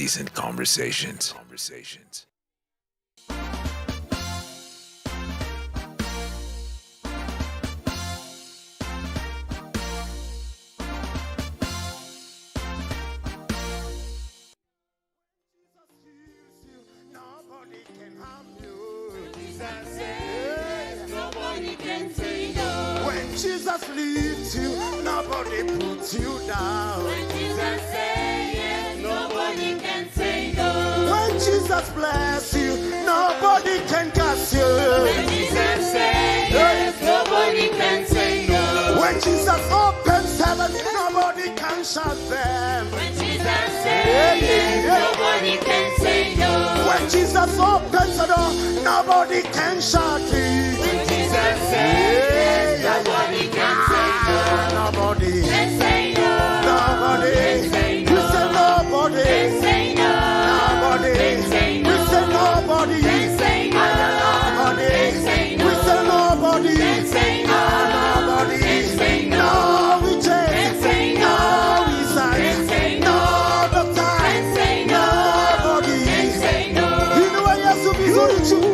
decent conversations. Nobody can harm you. Jesus says nobody can say no. When Jesus leads you, nobody puts you down. When Jesus says yes, nobody can say no. When Jesus bless you, nobody can curse you. When Jesus says yes, nobody can say no. When Jesus opens heaven, nobody can shut them. When Jesus says yes, nobody can say no. When Jesus opens the door, nobody can shut it. When Jesus says yes, nobody can say no. Nobody can say no. Nobody can say no. We say nobody can say no. Nobody can say no. We say nobody can say no. Nobody can say no. We say nobody can say no. Nobody can say no. No, we change. No, we say no. The time. Nobody can say no. You know what yes to be so true.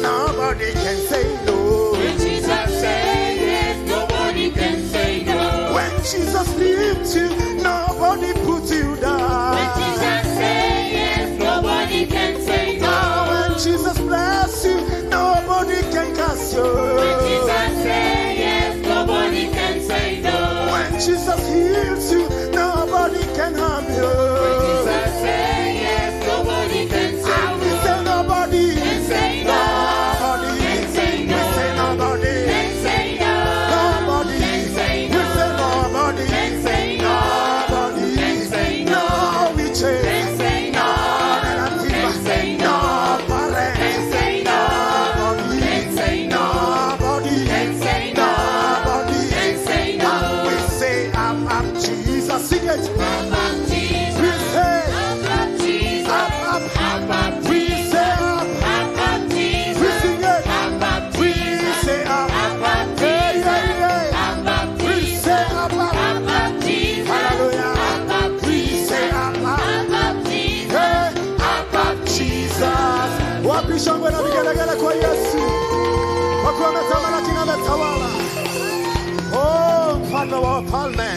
Nobody can say no. When Jesus says yes, nobody can say no. When Jesus lifts you, nobody puts you down. When Jesus says yes, nobody can say no. When Jesus bless you, nobody can curse you. When Jesus says yes, nobody can say no. When Jesus heals you, nobody can harm you. When Jesus says yes, nobody can say no. We say nobody can say no. Oh, Father of Palme,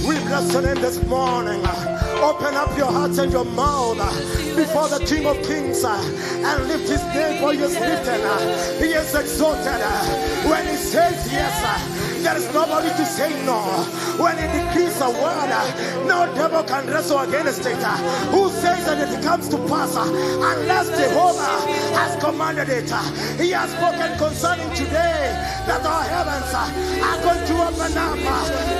we bless your name this morning. Open up your hearts and your mouth before the King of Kings and lift his name, for he is lifted. He is exalted. When he says yes, there is nobody to say no. When he decrees a word, no devil can wrestle against it. Who says that it comes to pass unless Jehovah has commanded it? He has spoken concerning today that our heavens are going to open up.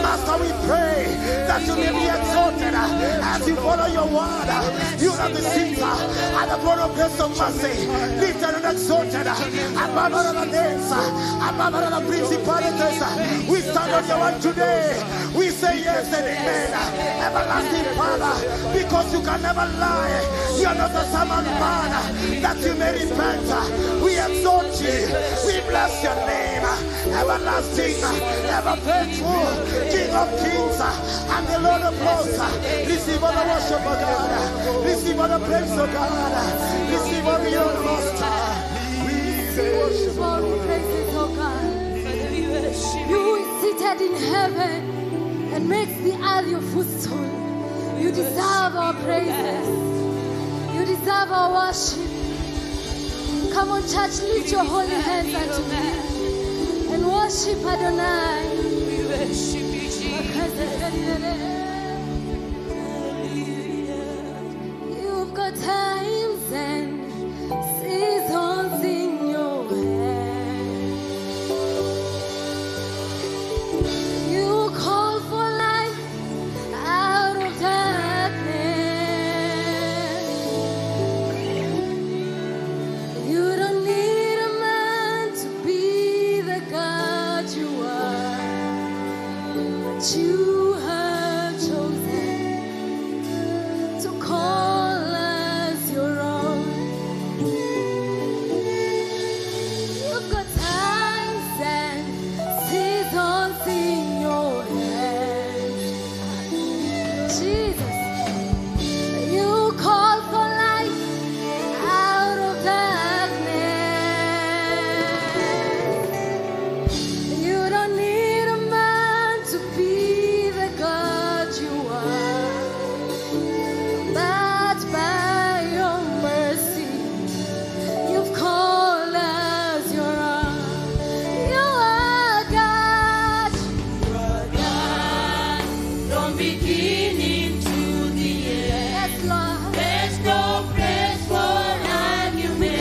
Master, we pray that you may be exalted as you follow your word. You have the seat at the throne of grace of mercy, lifted and exalted above all other names, above all other principalities. We stand on your word today. We say yes and amen. Everlasting Father, because you can never lie. You are not the son of man that you may repent. We exalt you. We bless your name. Everlasting, ever faithful, King of kings and the Lord of lords. Receive all the worship of God. Receive all the praise of God. Receive all the honor, Master. We worship all the praises of God. You is seated in heaven and makes the earth your footstool. You deserve our praises. You deserve our worship. Come on, church, lift your holy hands unto me and worship Adonai. We worship you, Jesus. You've got times and seasons in your hand. You call for life out of darkness. You don't need a man to be the God you are, but you have chosen.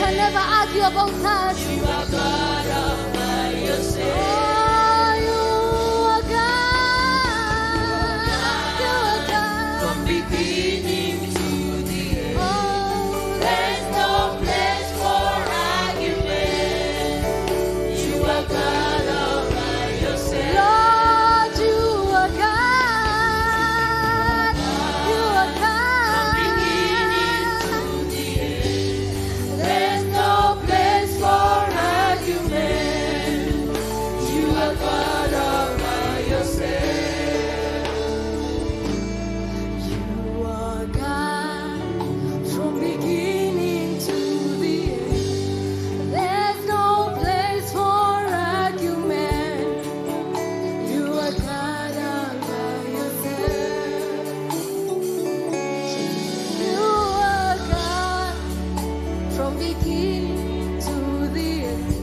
can never argue about that. You are God all by yourself. Oh, you are God. You are God. From beginning to the end. Oh, There's no place for argument. You are God all by yourself. Lord, you are God. You are God. There's no place for argument. You are God all by yourself. You are God from beginning to the end. There's no place for argument. You are God all by yourself. You are God from beginning to the end.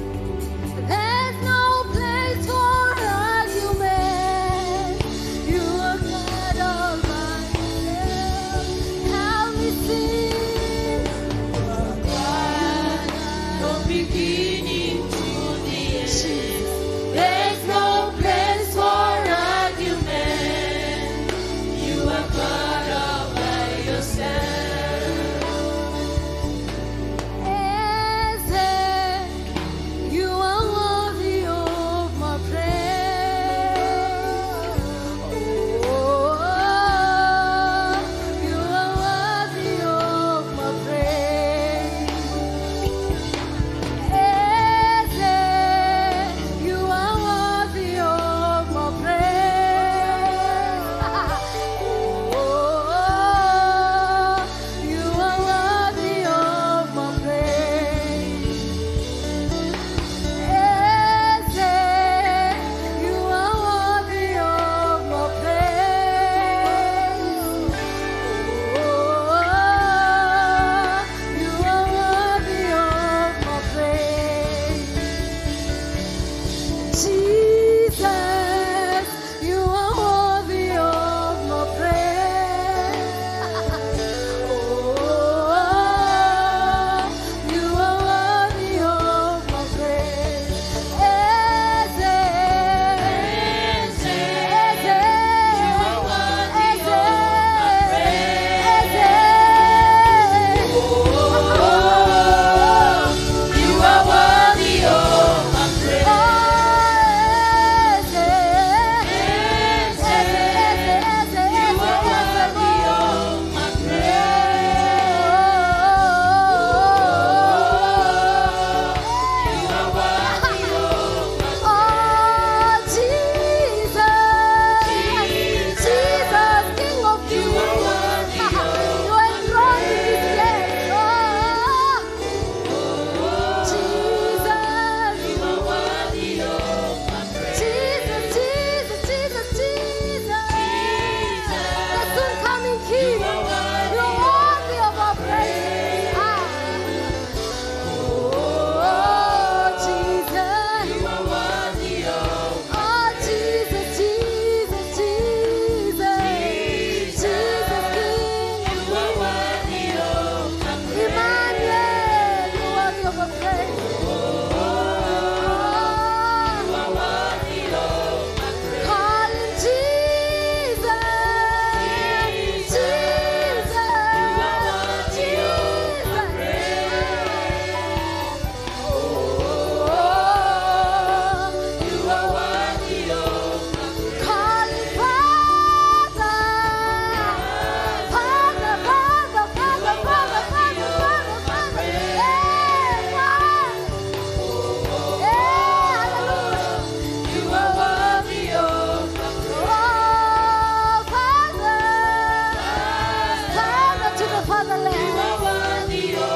There's no place for argument. You are God all by yourself. Help me sing. From beginning to the end. There's no place for argument. You are God all by yourself. You are worthy of my praise. Oh, you are worthy of my praise. You are worthy of my praise. Oh, you are worthy of my praise. You are worthy of my praise. You are worthy of my praise. Jesus, you are worthy of my praise. You are worthy of my praise. You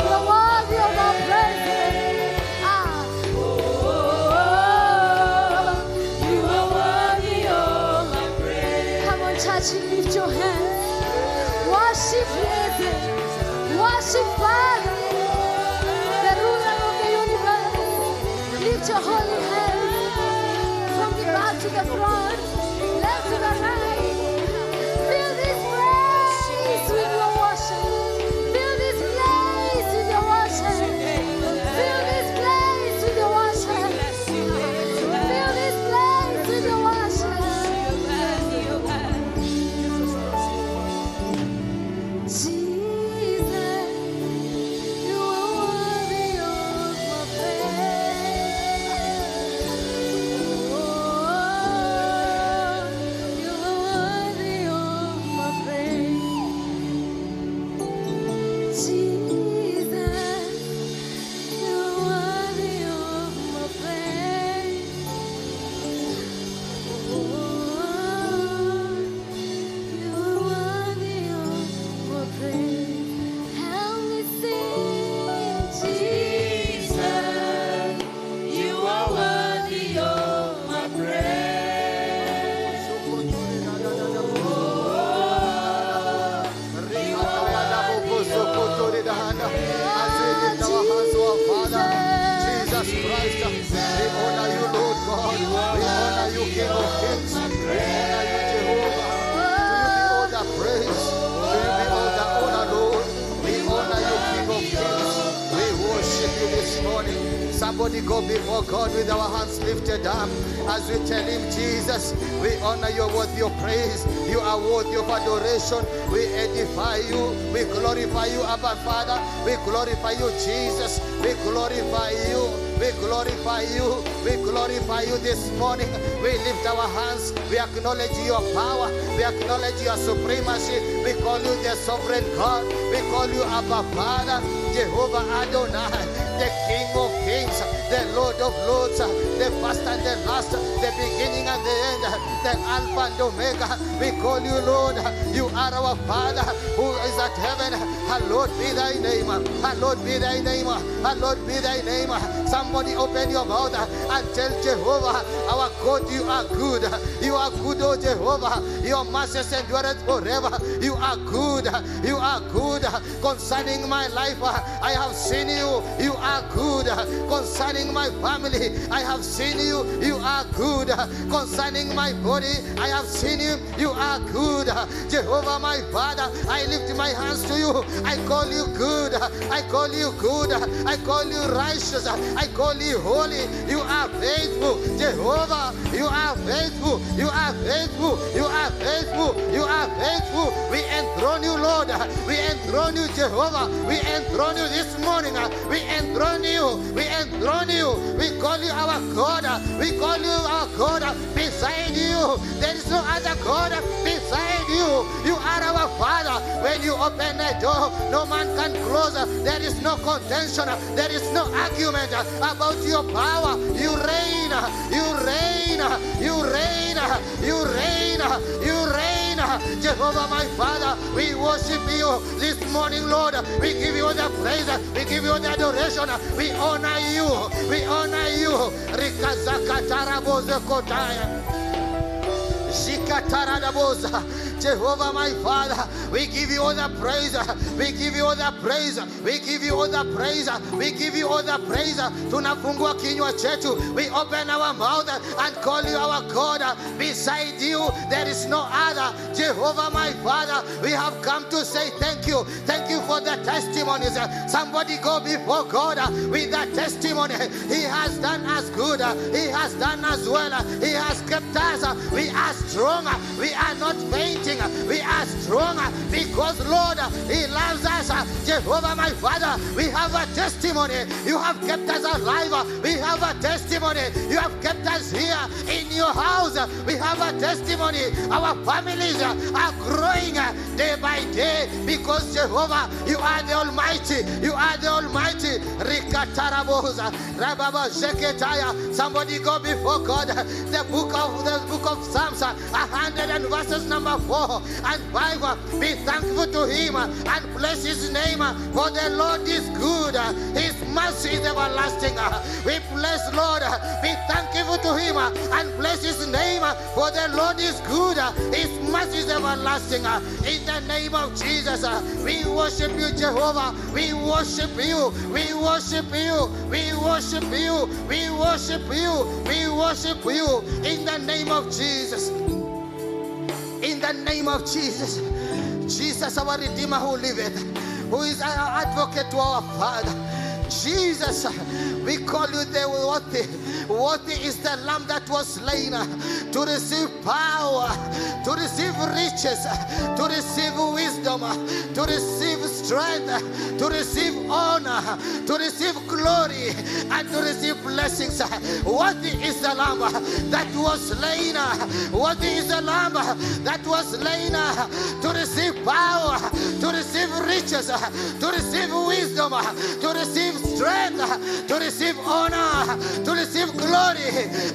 are worthy of my praise. Worship Father, the ruler of the universe. Lift your holy hands from the back to the front, left to the right. Fill this place with your worship. Fill this place with your worship. Somebody go before God with our hands lifted up as we tell him, Jesus, we honor your worthy of praise. You are worthy of adoration. We edify you. We glorify you, Abba Father. We glorify you, Jesus. We glorify you. We glorify you. We glorify you this morning. We lift our hands. We acknowledge your power. We acknowledge your supremacy. We call you the sovereign God. We call you Abba Father, Jehovah Adonai, the King of Kings, the Lord of Lords, the first and the last, the beginning and the end, the Alpha and Omega. We call you Lord. You are our Father who is at heaven. Hallowed be thy name. Hallowed be thy name. Hallowed be thy name. Somebody open your mouth and tell Jehovah, our God, you are good. You are good, O Jehovah. Your mercy endureth forever. You are good. You are good. Concerning my life, I have seen you. You are good. Concerning my family, I have seen you. You are good. Concerning my body, I have seen you. You are good. Jehovah, my Father, I lift my hands to you. I call you good. I call you good. I call you righteous. I call you holy. You are faithful. Jehovah, you are faithful. You are faithful. You are faithful. You are faithful. We enthrone you, Lord. We enthrone you, Jehovah. We enthrone you this morning. We enthrone you. We enthrone you. We call you our God. We call you our God. Beside you, there is no other God beside you. You are our Father. When you open a door, no man can close. There is no contention. There is no argument about your power. You reign. You reign. You reign. You reign. You reign. Jehovah, my Father, we worship you this morning, Lord. We give you the praise. We give you the adoration. We honor you. We honor you. Jehovah, my Father, we give you all the praise. We give you all the praise. We give you all the praise. We give you all the praise. Tunafungua kinywa chetu. We open our mouth and call you our God. Beside you, there is no other. Jehovah, my Father, we have come to say thank you. Thank you for the testimonies. Somebody go before God with that testimony. He has done us good. He has done us well. He has kept us. We are strong. We are not fainting. We are strong because, Lord, He loves us. Jehovah, my Father, we have a testimony. You have kept us alive. We have a testimony. You have kept us here in your house. We have a testimony. Our families are growing day by day because, Jehovah, you are the Almighty. You are the Almighty. Somebody go before God. The book of Psalms 100 and verses number 4 and 5. Be thankful to Him and bless His name, for the Lord is good. His mercy is everlasting. We bless Lord. Be thankful to Him and bless His name, for the Lord is good. His mercy is everlasting. In the name of Jesus, we worship you, Jehovah. We worship you. We worship you. We worship you. We worship you. We worship you. In the name of Jesus. In the name of Jesus. Jesus, our Redeemer who liveth, who is our advocate to our Father. Jesus, we call you the worthy. Worthy is the Lamb that was slain to receive power, to receive riches, to receive wisdom, to receive strength, to receive honor, to receive glory, and to receive blessings. Worthy is the Lamb that was slain. Worthy is the Lamb that was slain to receive power, to receive riches, to receive wisdom, to receive strength, to receive honor, to receive glory,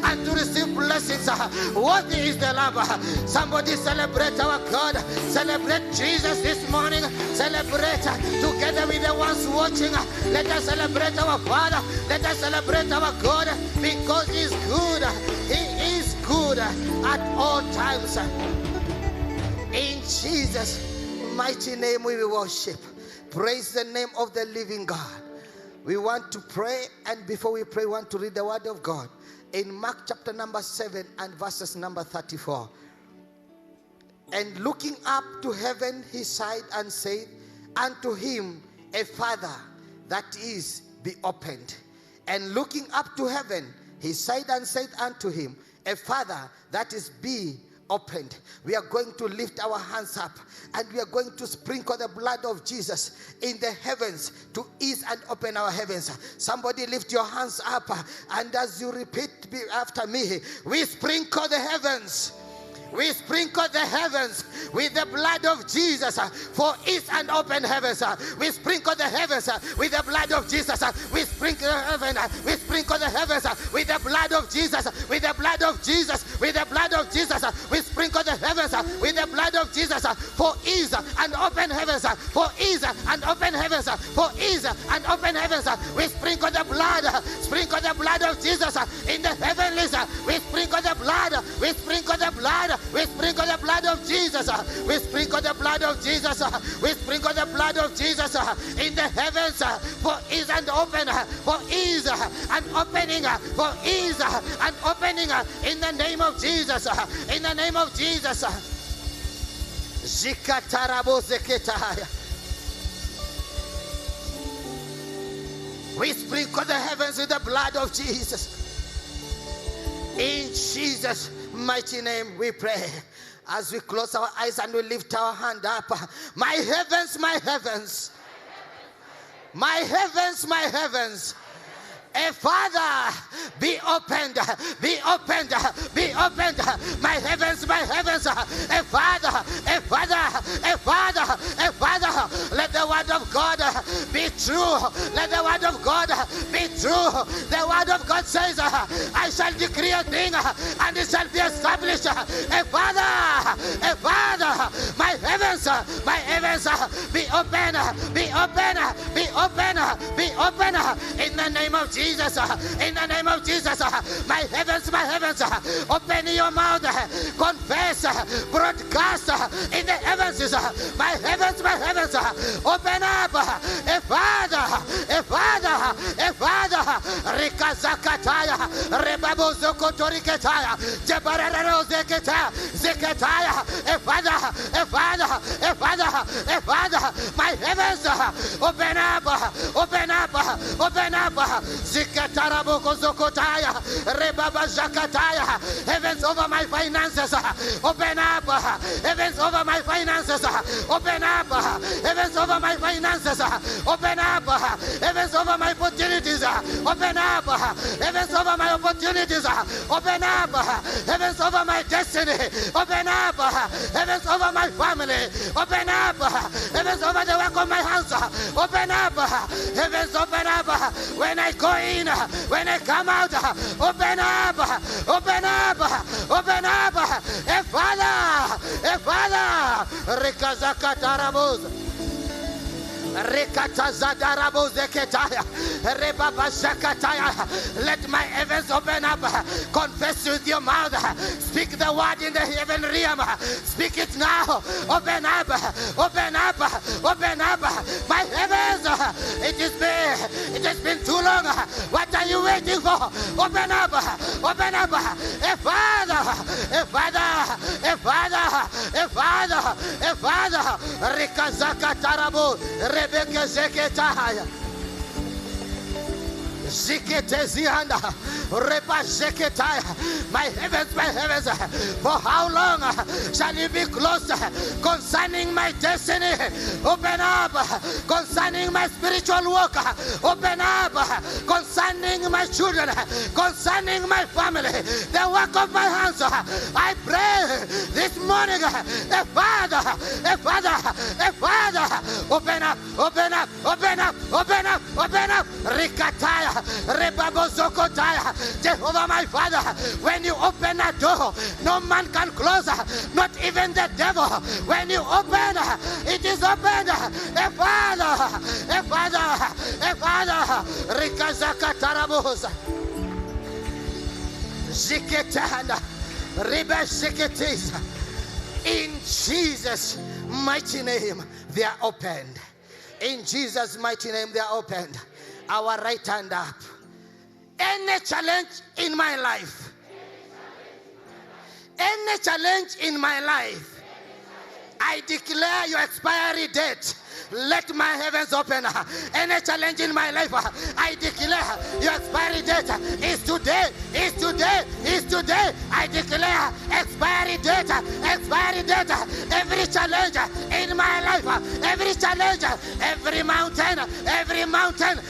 and to receive blessings. Worthy is the Lamb. Somebody celebrate our God. Celebrate Jesus this morning. Celebrate together with the ones watching. Let us celebrate our Father. Let us celebrate our God because He is good. He is good at all times. In Jesus' mighty name we will worship. Praise the name of the living God. We want to pray, and before we pray, we want to read the word of God in Mark chapter number 7 and verses number 34. And looking up to heaven, he sighed and said, unto him a Father, that is, be opened. And looking up to heaven, he sighed and said unto him, A Father, that is be opened. We are going to lift our hands up and we are going to sprinkle the blood of Jesus in the heavens to ease and open our heavens. Somebody lift your hands up, and as you repeat after me, we sprinkle the heavens. We sprinkle the heavens with the blood of Jesus for ease and open heavens. We sprinkle the heavens with the blood of Jesus. We sprinkle the heaven. We sprinkle the heavens with the blood of Jesus. With the blood of Jesus. With the blood of Jesus. We sprinkle the heavens with the blood of Jesus for ease and open heavens. For ease and open heavens. For ease and open heavens. We sprinkle the blood. Sprinkle the blood of Jesus in the heavenlies. We sprinkle the blood. We sprinkle the blood. We sprinkle the blood of Jesus. We sprinkle the blood of Jesus. We sprinkle the blood of Jesus in the heavens for ease and open. For ease and opening. For ease and opening in the name of Jesus. In the name of Jesus. We sprinkle the heavens with the blood of Jesus. In Jesus' mighty name we pray. As we close our eyes and we lift our hand up. My heavens, my heavens. My heavens, my heavens. A Father, be opened, be opened, be opened. My heavens, my heavens. A Father, a Father, a Father, a Father. Let the word of God be true. Let the word of God be true. The word of God says, I shall decree a thing and it shall be established. A Father, my heavens, be open, be open, be open, be open. In the name of Jesus. In the name of Jesus, my heavens, open your mouth, confess, broadcast in the heavens, my heavens, open up, a Father, Rikazakataya, Rebabozokotoriketaya, Jebararozeketaya, Zeketaya, a Father, my heavens, open up, Zikataraboko Zokotaya, Rebaba Zakataya, heavens over my finances, open up, heavens over my finances, open up, heavens over my finances, open up, heavens over my opportunities, open up, heavens over my opportunities, open up, heavens over my destiny, open up, heavens over my family, open up, heavens over the work of my hands, open up, heavens open up, when I go in, when I come out, open up, a Father, Rekazakatarabos. Let my heavens open up. Confess with your mouth. Speak the word in the heaven realm. Speak it now. Open up. My heavens. It has been too long. What are you waiting for? Open up. A Father. Rikazaka Tarabo. Rebecca Zeketaya. Ziketezianda, Repa Zeketaya. My heavens, for how long shall you be closed concerning my destiny? Open up concerning my spiritual work. Open up concerning my children, concerning my family, the work of my hands. I pray this morning, a Father, open up, Rikataya. Jehovah my Father, when you open a door, no man can close, not even the devil. When you open, it is opened. A Father, Rikazaka Tarabosa, Ziketanda, Riba Ziketis. In Jesus' mighty name, they are opened. In Jesus' mighty name, they are opened. Our right hand up. Any challenge in my life, I declare your expiry date Let my heavens open. Any challenge in my life, I declare your expiry date is today, is today, is today. I declare expiry date, expiry date. Every challenge in my life, every challenge, every mountain,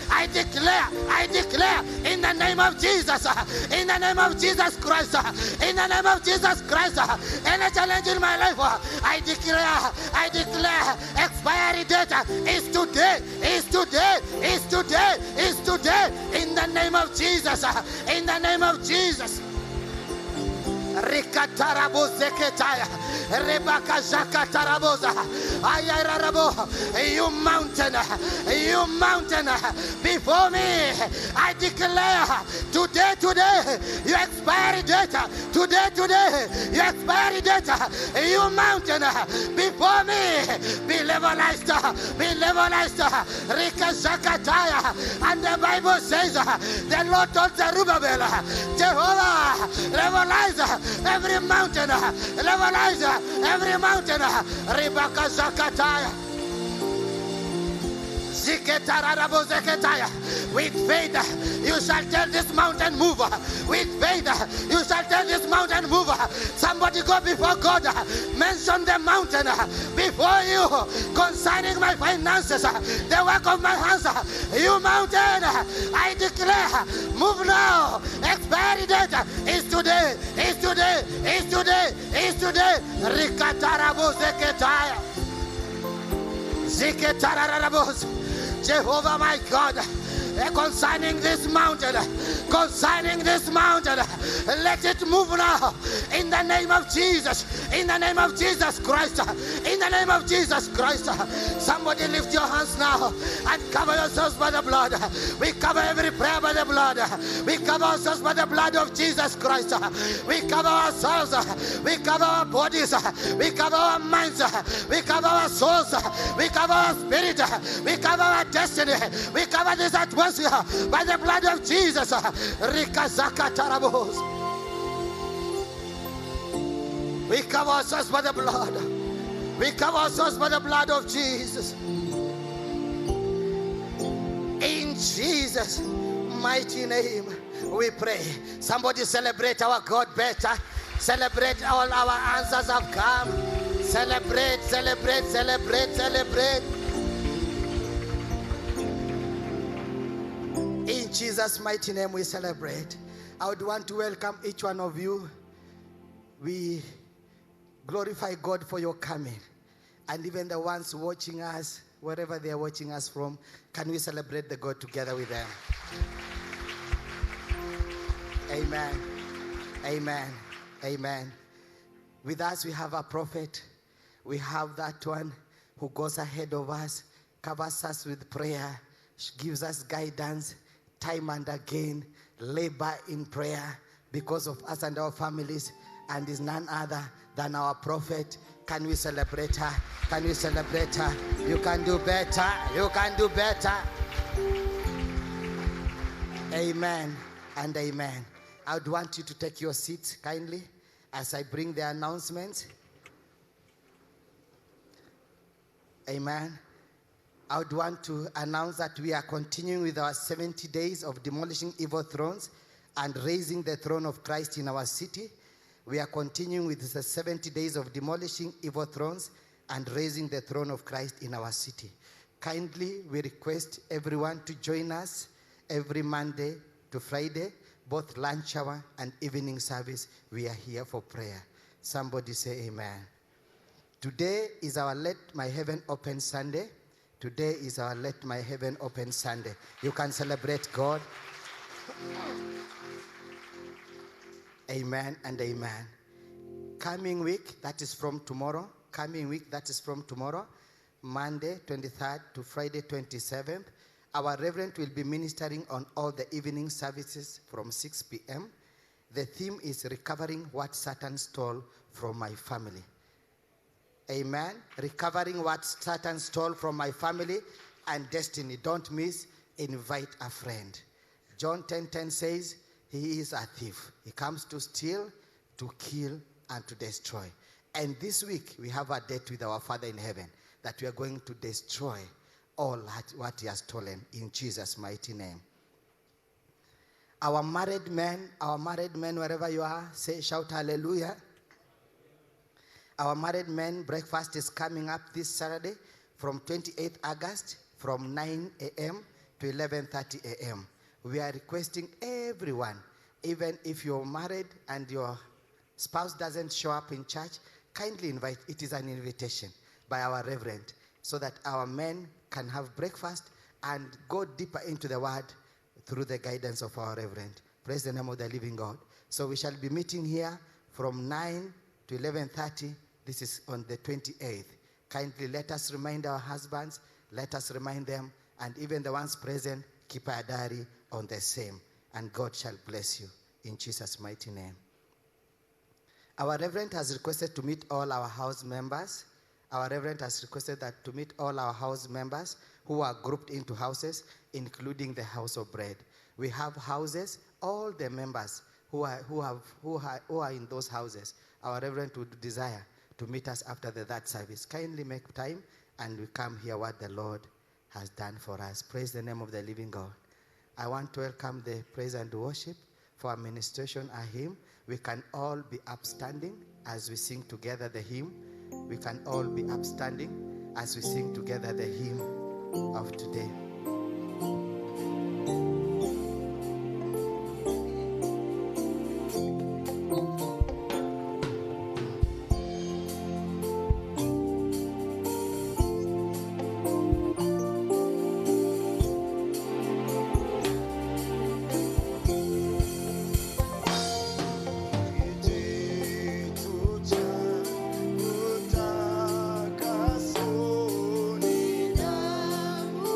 I declare in the name of Jesus, in the name of Jesus Christ, in the name of Jesus Christ, any challenge in my life, I declare expiry date is today, is today, is today, is today, in the name of Jesus, in the name of Jesus. Rikatarabo zeketaya, Rebaka zakataraboza, Ayarabo, you mountain, before me, I declare today, you expiry date, today, you expiry date, you mountain, before me, be levelized, Rika zakataya, and the Bible says, the Lord told Zerubbabel, Jehovah, levelize every mountain, levelize every mountain. Rebecca Zakataya. With faith, you shall tell this mountain move. With faith, you shall tell this mountain move. Somebody go before God. Mention the mountain before you concerning my finances, the work of my hands. You mountain, I declare, move now. Expiry date is today, is today, is today, is today. Rikatarabo Zeketaya. Zeketarabos. Jehovah my God, concerning this mountain, let it move now in the name of Jesus, in the name of Jesus Christ, in the name of Jesus Christ. Somebody lift your hands now and cover yourselves by the blood. We cover every prayer by the blood. We cover ourselves by the blood of Jesus Christ. We cover ourselves, we cover our bodies, we cover our minds, we cover our souls, we cover our spirit, we cover our destiny, we cover this atmosphere by the blood of Jesus. We cover ourselves by the blood. We cover ourselves by the blood of Jesus. In Jesus' mighty name we pray. Somebody celebrate our God better. Celebrate, all our answers have come. Celebrate, celebrate, celebrate, celebrate. In Jesus' mighty name we celebrate. I would want to welcome each one of you. We glorify God for your coming. And even the ones watching us, wherever they are watching us from, can we celebrate the God together with them? Amen. Amen. Amen. With us we have a prophet. We have that one who goes ahead of us, covers us with prayer, gives us guidance, time and again, labor in prayer because of us and our families, and is none other than our prophet. Can we celebrate her? Can we celebrate her? You can do better. You can do better. Amen and amen. I would want you to take your seats kindly as I bring the announcements. Amen. I would want to announce that we are continuing with our 70 days of demolishing evil thrones and raising the throne of Christ in our city. We are continuing with the 70 days of demolishing evil thrones and raising the throne of Christ in our city. Kindly, we request everyone to join us every Monday to Friday, both lunch hour and evening service. We are here for prayer. Somebody say amen. Today is our Let My Heaven Open Sunday. Today is our Let My Heaven Open Sunday. You can celebrate God. Amen and amen. Coming week, that is from tomorrow. Monday 23rd to Friday 27th. Our Reverend will be ministering on all the evening services from 6 p.m. The theme is recovering what Satan stole from my family. Amen. Recovering what Satan stole from my family and destiny. Don't miss. Invite a friend. John 10:10 says, he is a thief. He comes to steal, to kill, and to destroy. And this week, we have a date with our Father in heaven. that we are going to destroy all what he has stolen in Jesus' mighty name. Our married men, wherever you are, shout hallelujah. Our married men breakfast is coming up this Saturday from 28th August from 9 a.m. to 11:30 a.m. We are requesting everyone, even if you're married and your spouse doesn't show up in church, kindly invite. It is an invitation by our reverend so that our men can have breakfast and go deeper into the word through the guidance of our reverend. Praise the name of the living God. So we shall be meeting here from 9 to 11:30. This is on the 28th. Kindly let us remind our husbands, let us remind them, and even the ones present, keep a diary on the same. And God shall bless you in Jesus' mighty name. Our reverend has requested to meet all our house members. Our reverend has requested that to meet all our house members who are grouped into houses, including the house of bread. We have houses, all the members who are in those houses. Our reverend would desire to meet us after the third service. Kindly make time and we come hear what the Lord has done for us. Praise the name of the living God. I want to welcome the praise and worship for administration a hymn. We can all be upstanding as we sing together the hymn. We can all be upstanding as we sing together the hymn of today. Utakaso ni damu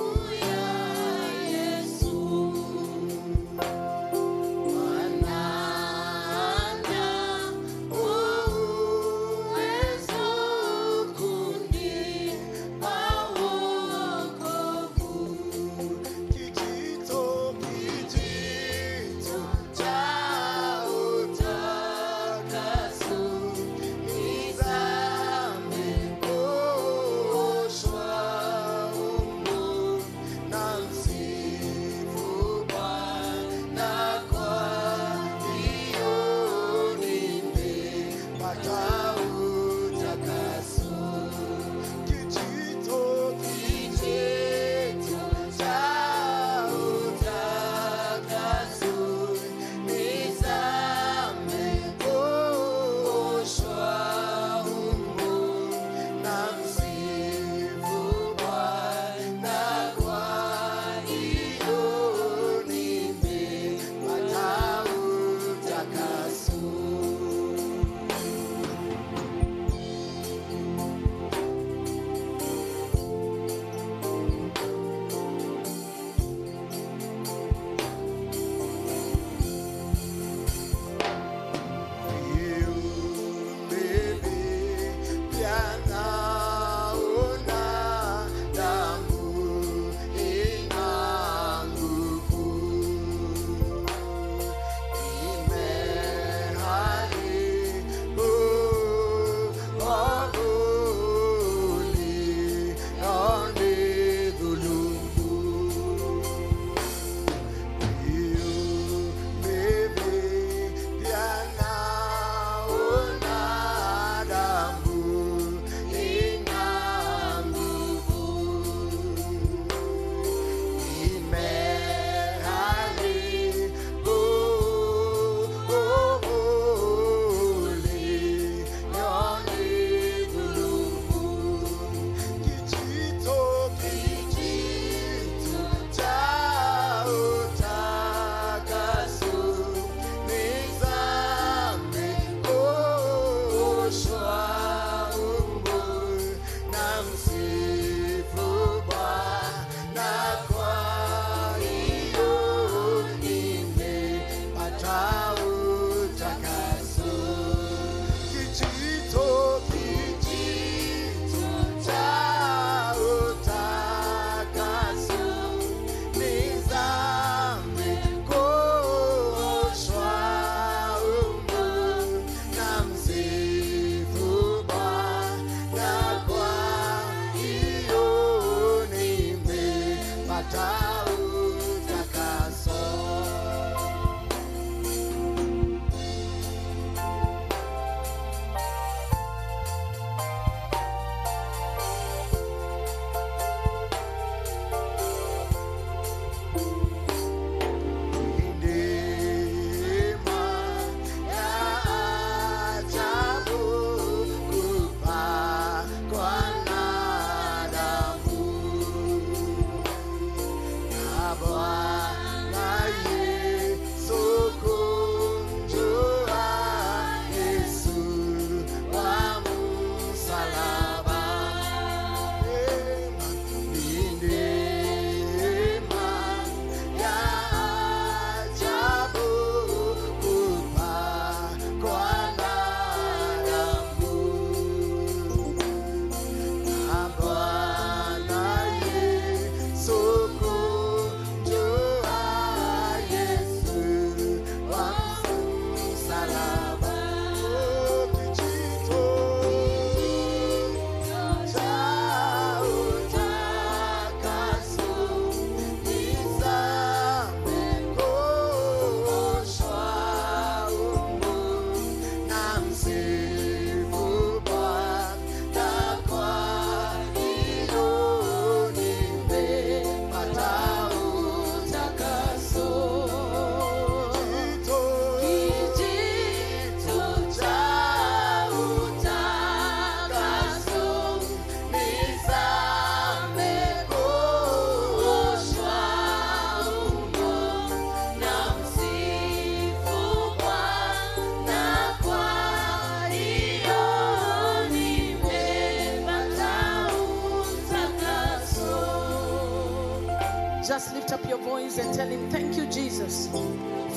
and tell him, thank you, Jesus,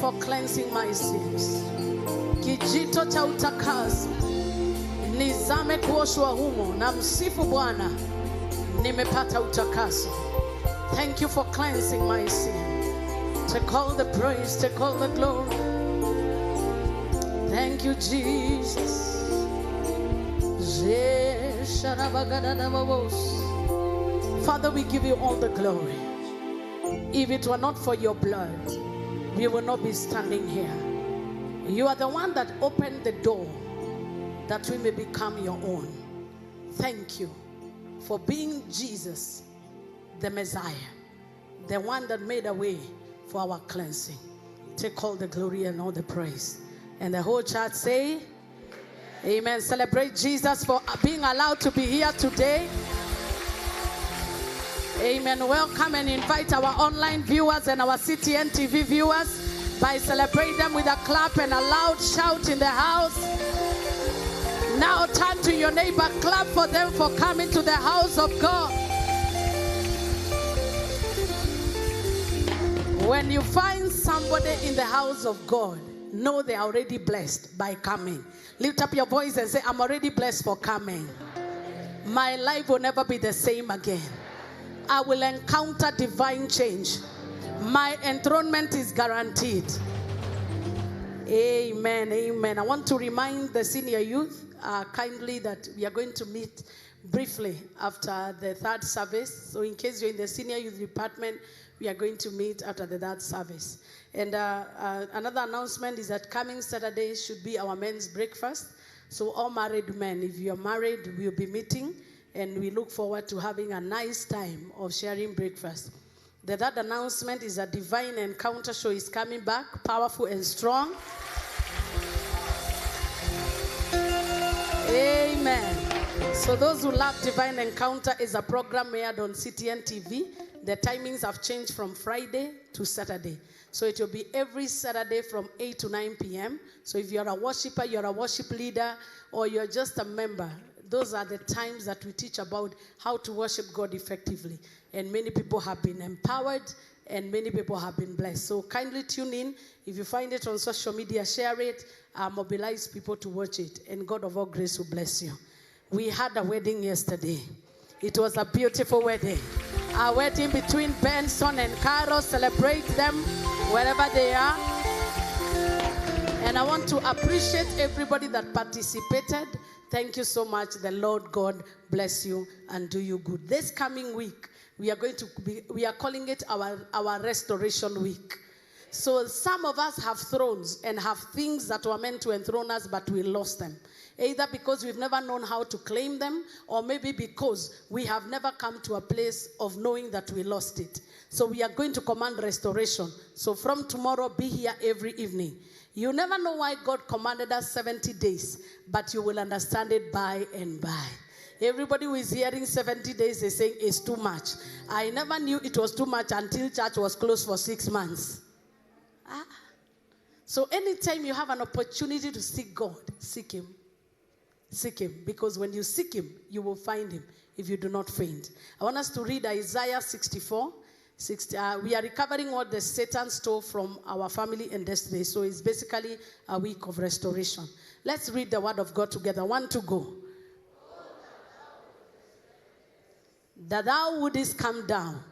for cleansing my sins. Kijito cha utakaso nizame kuoshwa humo, na msifu Bwana, nimepata utakaso. Thank you for cleansing my sin. Take all the praise, take all the glory. Thank you, Jesus. Father, we give you all the glory. If it were not for your blood, we will not be standing here. You are the one that opened the door that we may become your own. Thank you for being Jesus, the Messiah, the one that made a way for our cleansing. Take all the glory and all the praise. And the whole church say, amen. Celebrate Jesus for being allowed to be here today. Amen. Welcome and invite our online viewers and our CTN TV viewers by celebrating them with a clap and a loud shout in the house. Now turn to your neighbor, clap for them for coming to the house of God. When you find somebody in the house of God, know they are already blessed by coming. Lift up your voice and say, I'm already blessed for coming. My life will never be the same again. I will encounter divine change. My enthronement is guaranteed. Amen, amen. I want to remind the senior youth kindly that we are going to meet briefly after the third service. So in case you're in the senior youth department, we are going to meet after the third service. And another announcement is that coming Saturday should be our men's breakfast. So all married men, if you're married, we'll be meeting. And we look forward to having a nice time of sharing breakfast. The third announcement is a divine encounter show is coming back, powerful and strong. Amen. So those who love Divine Encounter is a program aired on CTN TV. The timings have changed from Friday to Saturday. So it will be every Saturday from 8 to 9 p.m. So if you're a worshiper, you're a worship leader, or you're just a member, those are the times that we teach about how to worship God effectively. And many people have been empowered and many people have been blessed. So kindly tune in. If you find it on social media, share it, mobilize people to watch it. And God of all grace will bless you. We had a wedding yesterday. It was a beautiful wedding. A wedding between Benson and Carol. Celebrate them wherever they are. And I want to appreciate everybody that participated. Thank you so much. The Lord God bless you and do you good. This coming week, we are calling it our restoration week. So some of us have thrones and have things that were meant to enthrone us, but we lost them. Either because we've never known how to claim them, or maybe because we have never come to a place of knowing that we lost it. So we are going to command restoration. So from tomorrow, be here every evening. You never know why God commanded us 70 days, but you will understand it by and by. Everybody who is hearing 70 days is saying it's too much. I never knew it was too much until church was closed for 6 months. So anytime you have an opportunity to seek God, seek Him. Seek Him, because when you seek Him, you will find Him if you do not faint. I want us to read Isaiah 64. We are recovering what the Satan stole from our family and destiny. So it's basically a week of restoration. Let's read the word of God together. 1, 2, go. That thou wouldest come down,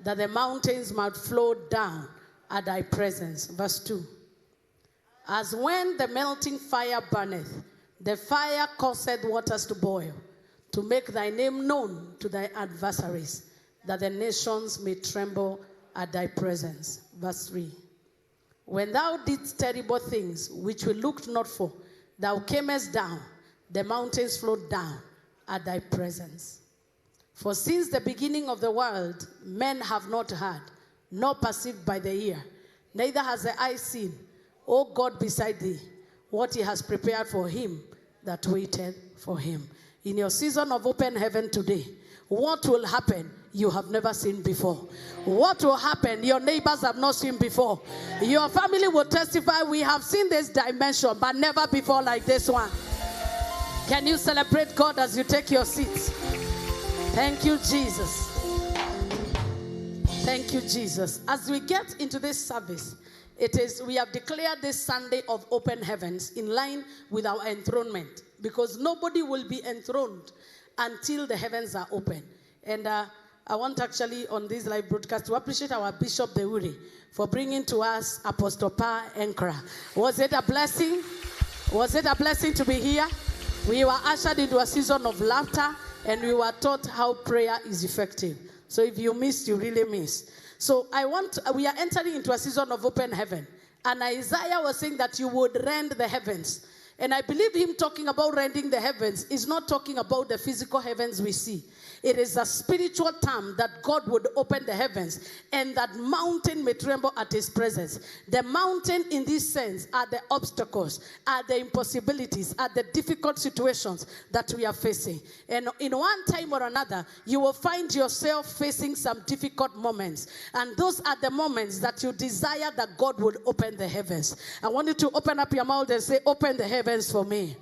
that the mountains might flow down at thy presence. Verse 2. As when the melting fire burneth, the fire causeth waters to boil, to make thy name known to thy adversaries, that the nations may tremble at thy presence. Verse 3. When thou didst terrible things, which we looked not for, thou camest down, the mountains flowed down at thy presence. For since the beginning of the world, men have not heard, nor perceived by the ear, neither has the eye seen, O God, beside thee, what He has prepared for him that waited for Him. In your season of open heaven today, what will happen you have never seen before? What will happen your neighbors have not seen before? Your family will testify, we have seen this dimension, but never before like this one. Can you celebrate God as you take your seats? Thank you, Jesus. Thank you, Jesus. As we get into this service, we have declared this Sunday of open heavens in line with our enthronement, because nobody will be enthroned until the heavens are open. And I want actually on this live broadcast to appreciate our Bishop Deuri for bringing to us Apostle Pa Enkra. Was it a blessing? Was it a blessing to be here? We were ushered into a season of laughter, and we were taught how prayer is effective. So if you missed, you really missed. So we are entering into a season of open heaven. And Isaiah was saying that you would rend the heavens. And I believe him talking about rending the heavens is not talking about the physical heavens we see. It is a spiritual term that God would open the heavens and that mountain may tremble at his presence. The mountain in this sense are the obstacles, are the impossibilities, are the difficult situations that we are facing. And in one time or another, you will find yourself facing some difficult moments. And those are the moments that you desire that God would open the heavens. I want you to open up your mouth and say, open the heavens for me.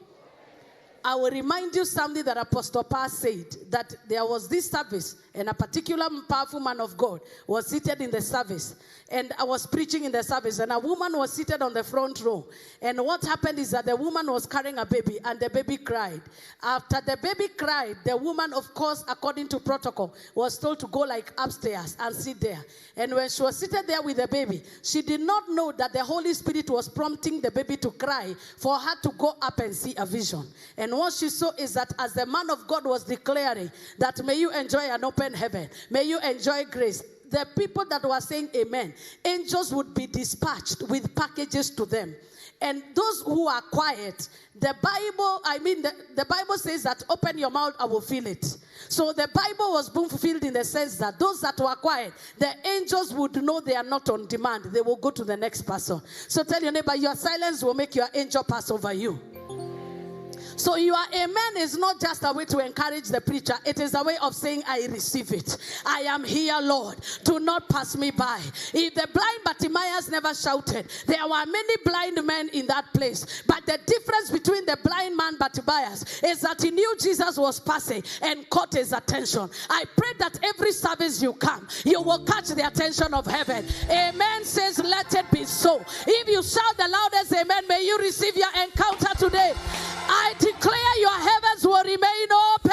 I will remind you something that Apostle Paul said, that there was this service, and a particular powerful man of God was seated in the service, and I was preaching in the service, and a woman was seated on the front row. And what happened is that the woman was carrying a baby, and the baby cried. After the baby cried, the woman, of course, according to protocol, was told to go like upstairs and sit there. And when she was seated there with the baby, she did not know that the Holy Spirit was prompting the baby to cry for her to go up and see a vision. And what she saw is that as the man of God was declaring that may you enjoy an open heaven, may you enjoy grace, the people that were saying amen, angels would be dispatched with packages to them. And those who are quiet, the Bible says that open your mouth, I will fill it. So the Bible was being fulfilled in the sense that those that were quiet, the angels would know they are not on demand. They will go to the next person. So tell your neighbor, your silence will make your angel pass over you. So your amen is not just a way to encourage the preacher. It is a way of saying, I receive it. I am here, Lord. Do not pass me by. If the blind Bartimaeus never shouted, there were many blind men in that place. But the difference between the blind man Bartimaeus is that he knew Jesus was passing and caught his attention. I pray that every service you come, you will catch the attention of heaven. Amen says, let it be so. If you shout the loudest amen, may you receive your encounter today. I declare your heavens will remain open.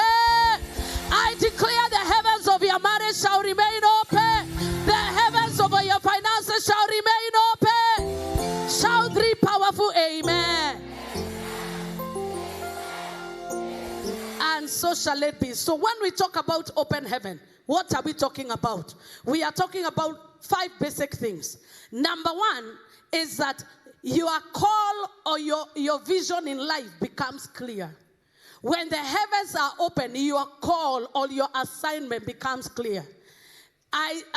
I declare the heavens of your marriage shall remain open. The heavens over your finances shall remain open. Shout three powerful amen. And so shall it be. So when we talk about open heaven, what are we talking about? We are talking about 5 basic things. Number 1 is that your call or your vision in life becomes clear. When the heavens are open, your call or your assignment becomes clear.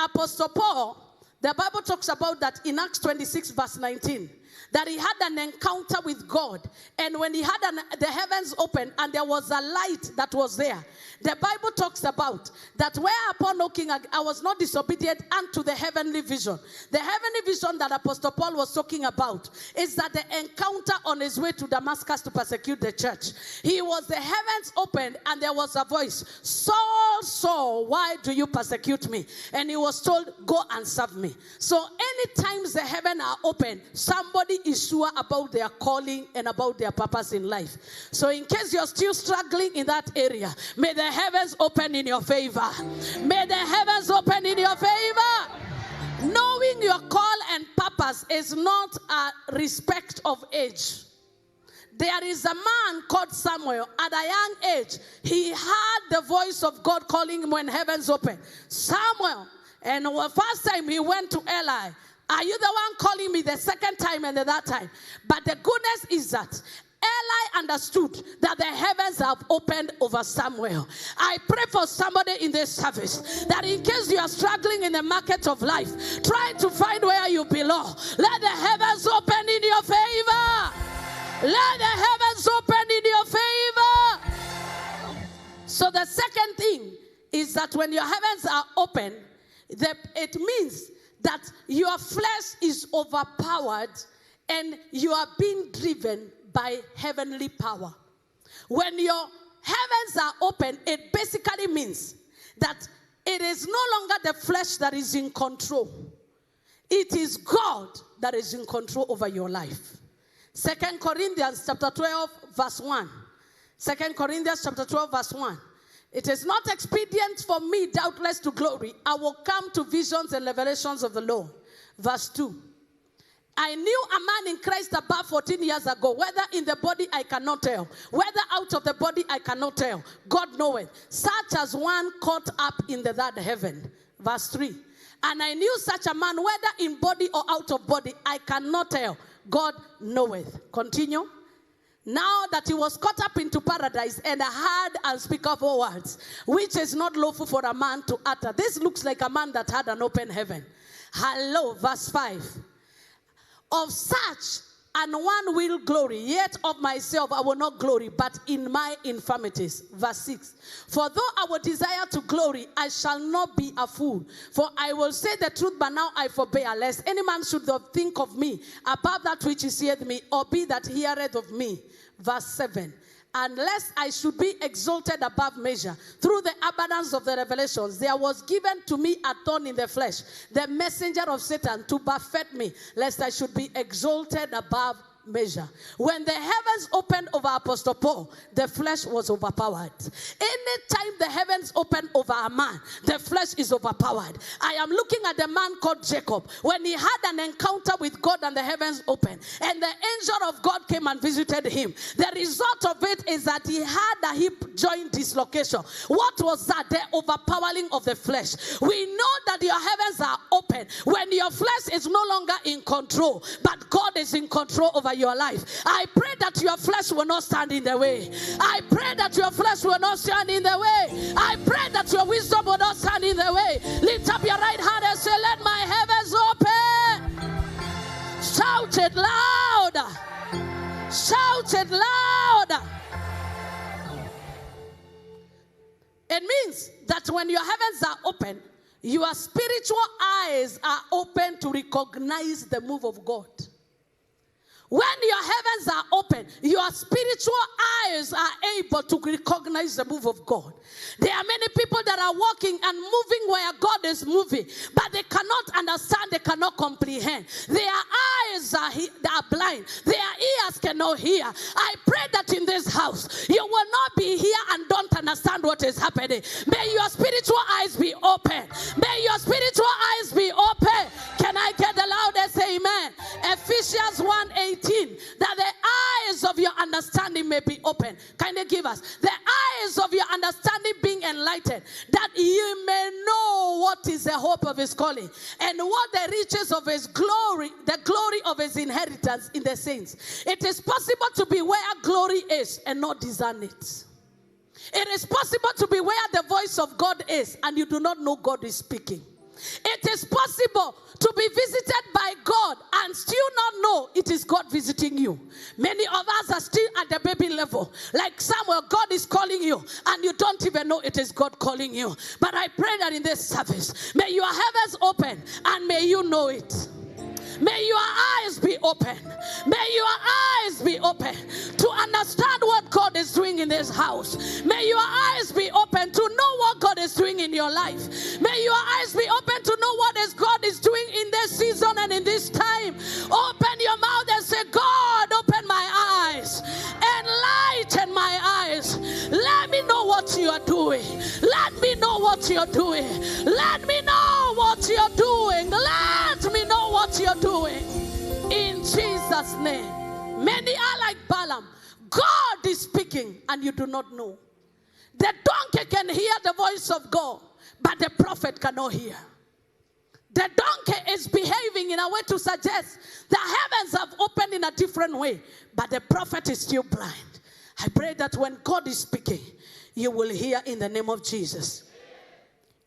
Apostle Paul, the Bible talks about that in Acts 26 verse 19, that he had an encounter with God. And when he had the heavens open and there was a light that was there, the Bible talks about that whereupon, O King, I was not disobedient unto the heavenly vision. The heavenly vision that Apostle Paul was talking about is that the encounter on his way to Damascus to persecute the church. He was the heavens opened and there was a voice, Saul, Saul, why do you persecute me? And he was told, go and serve me. So anytime the heaven are open, somebody is sure about their calling and about their purpose in life. So in case you're still struggling in that area, may the heavens open in your favor. May the heavens open in your favor. Knowing your call and purpose is not a respect of age. There is a man called Samuel. At a young age, he heard the voice of God calling him when heavens opened. Samuel. And the first time he went to Eli, are you the one calling me? The second time and the third time. But the goodness is that Eli understood that the heavens have opened over Samuel. I pray for somebody in this service that in case you are struggling in the market of life, trying to find where you belong, let the heavens open in your favor. Let the heavens open in your favor. So the second thing is that when your heavens are open, it means that your flesh is overpowered and you are being driven by heavenly power. When your heavens are open, it basically means that it is no longer the flesh that is in control. It is God that is in control over your life. 2 Corinthians chapter 12, verse 1. 2 Corinthians chapter 12, verse 1. It is not expedient for me, doubtless, to glory. I will come to visions and revelations of the Lord. Verse 2. I knew a man in Christ above 14 years ago. Whether in the body I cannot tell. Whether out of the body I cannot tell. God knoweth. Such as one caught up in the third heaven. Verse 3. And I knew such a man, whether in body or out of body, I cannot tell. God knoweth. Continue. Now that he was caught up into paradise and heard unspeakable words, which is not lawful for a man to utter. This looks like a man that had an open heaven. Hello, verse 5. Of such and one will glory, yet of myself I will not glory, but in my infirmities. Verse 6. For though I would desire to glory, I shall not be a fool. For I will say the truth, but now I forbear, lest any man should think of me above that which he seeth me, or be that heareth of me. Verse 7. Unless I should be exalted above measure through the abundance of the revelations, there was given to me a thorn in the flesh, the messenger of Satan, to buffet me, lest I should be exalted above measure. When the heavens opened over Apostle Paul, the flesh was overpowered. Anytime the heavens open over a man, the flesh is overpowered. I am looking at the man called Jacob. When he had an encounter with God and the heavens opened, and the angel of God came and visited him, the result of it is that he had a hip joint dislocation. What was that? The overpowering of the flesh. We know that your heavens are open when your flesh is no longer in control, but God is in control over your life. I pray that your flesh will not stand in the way. I pray that your flesh will not stand in the way. I pray that your wisdom will not stand in the way. Lift up your right hand and say, let my heavens open. Shout it loud. Shout it loud. It means that when your heavens are open, your spiritual eyes are open to recognize the move of God. When your heavens are open, your spiritual eyes are able to recognize the move of God. There are many people that are walking and moving where God is moving, but they cannot understand, they cannot comprehend. Their eyes are blind, their ears cannot hear. I pray that in this house, you will not be here and don't understand what is happening. May your spiritual eyes be open. May your spiritual eyes be open. Can I get the loudest amen? Ephesians 1:18. That the eyes of your understanding may be open. Can you give us the eyes of your understanding being enlightened, that you may know what is the hope of his calling and what the riches of his glory, the glory of his inheritance in the saints. It is possible to be where glory is and not discern it. It is possible to be where the voice of God is and you do not know God is speaking. It is possible to be visited by God and still not know it is God visiting you. Many of us are still at the baby level. Like Samuel, God is calling you and you don't even know it is God calling you. But I pray that in this service, may your heavens open and may you know it. May your eyes be open. May your eyes be open to understand what God is doing in this house. May your eyes be open to know what God is doing in your life. May your eyes be open to know what God is doing in this season and in this time. Open your mouth and say, God, open my eyes. Enlighten my eyes. Let me know what you are doing. Let me know what you're doing. Let me know what you're doing. Let me know what you're doing. In Jesus' name. Many are like Balaam. God is speaking and you do not know. The donkey can hear the voice of God, but the prophet cannot hear. The donkey is behaving in a way to suggest the heavens have opened in a different way, but the prophet is still blind. I pray that when God is speaking, you will hear in the name of Jesus.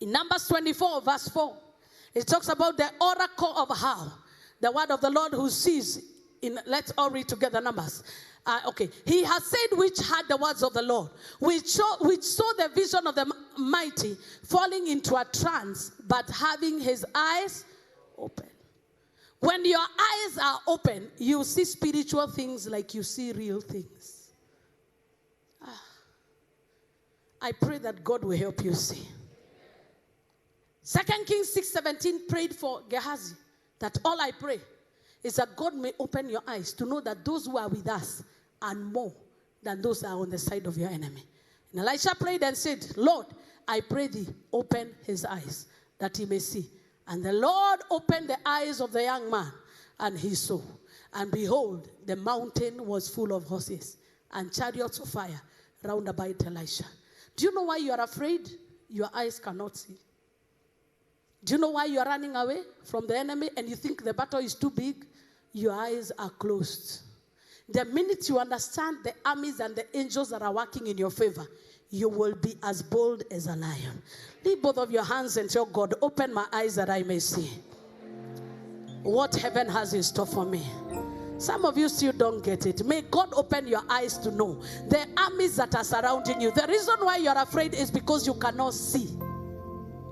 In Numbers 24, verse 4, it talks about the oracle of How, the word of the Lord who sees. Let's all read together Numbers. Okay. He has said which had the words of the Lord, which saw the vision of the mighty falling into a trance, but having his eyes open. When your eyes are open, you see spiritual things like you see real things. I pray that God will help you see. 2 Kings 6:17 prayed for Gehazi that all I pray is that God may open your eyes to know that those who are with us are more than those that are on the side of your enemy. And Elisha prayed and said, Lord, I pray thee, open his eyes that he may see. And the Lord opened the eyes of the young man, and he saw. And behold, the mountain was full of horses and chariots of fire round about Elisha. Do you know why you are afraid? Your eyes cannot see. Do you know why you are running away from the enemy and you think the battle is too big? Your eyes are closed. The minute you understand the armies and the angels that are working in your favor, you will be as bold as a lion. Leave both of your hands and tell God, open my eyes that I may see what heaven has in store for me. Some of you still don't get it. May God open your eyes to know the armies that are surrounding you. The reason why you're afraid is because you cannot see.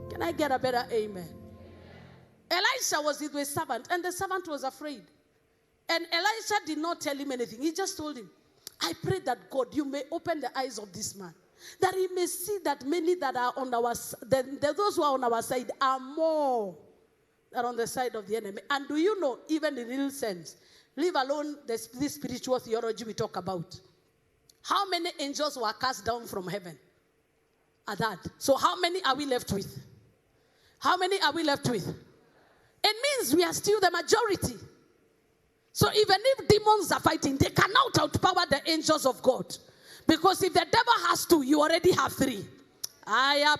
Can I get a better amen? Elisha was with a servant, and the servant was afraid. And Elisha did not tell him anything. He just told him, I pray that God, you may open the eyes of this man, that he may see that many that are on our side, those who are on our side are more than on the side of the enemy. And do you know, even in real sense, leave alone this spiritual theology we talk about, how many angels were cast down from heaven? At that. So how many are we left with? How many are we left with? It means we are still the majority. So even if demons are fighting, they cannot outpower the angels of God. Because if the devil has two, you already have three. And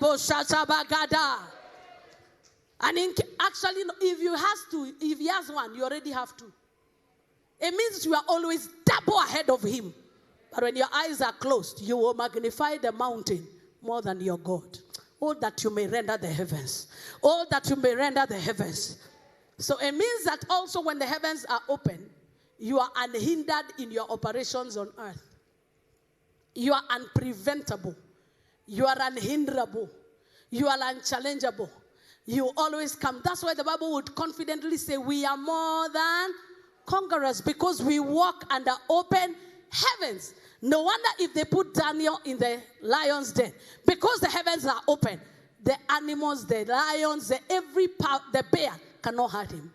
actually, if he has one, you already have two. It means you are always double ahead of him. But when your eyes are closed, you will magnify the mountain more than your God. Oh, that you may render the heavens. Oh, that you may render the heavens. So it means that also when the heavens are open, you are unhindered in your operations on earth. You are unpreventable. You are unhinderable. You are unchallengeable. You always come. That's why the Bible would confidently say we are more than conquerors, because we walk under open heavens. No wonder if they put Daniel in the lion's den, because the heavens are open, the animals, the lions, the bear cannot hurt him.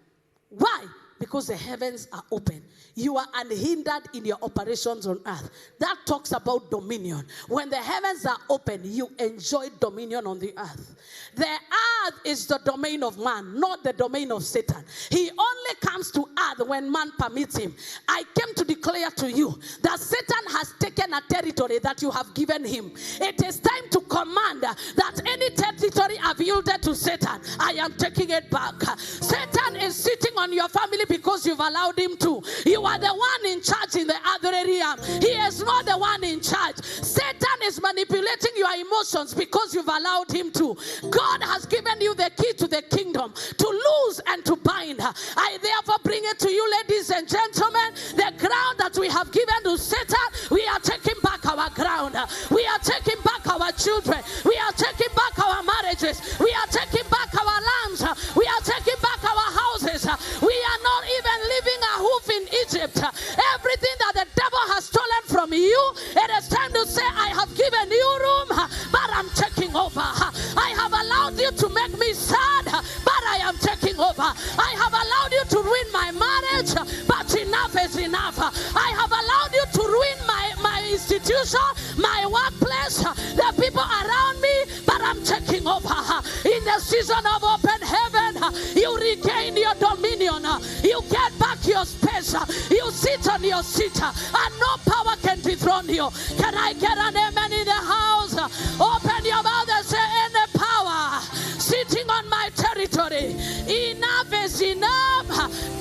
Why? Because the heavens are open. You are unhindered in your operations on earth. That talks about dominion. When the heavens are open, you enjoy dominion on the earth. The earth is the domain of man, not the domain of Satan. He only comes to earth when man permits him. I came to declare to you that Satan has taken a territory that you have given him. It is time to command that any territory I've yielded to Satan, I am taking it back. Satan is sitting on your family because you've allowed him to. You are the one in charge in the other area. He is not the one in charge. Satan is manipulating your emotions because you've allowed him to. God has given you the key to the kingdom to loose and to bind. I therefore bring it to you, ladies and gentlemen, the ground that we have given to Satan, we are taking back our ground. We are taking back our children. We are taking back our marriages. We are taking back our lands. We are taking back our houses. We are not even leaving a hoof in Egypt. Everything that the devil has stolen from you, it is time to say, I have given you room, but I'm taking over. I have allowed you to make me sad, but I am taking over. I have allowed you to ruin my marriage, but enough is enough. I have allowed you to ruin my institution, my workplace, the people around me, but I'm taking over. In the season of open heaven, you regain your dominion. You get back your space. You sit on your seat, and no power can dethrone you. Can I get an amen in the house? Open your mouth and say, any power sitting on my territory, enough is enough.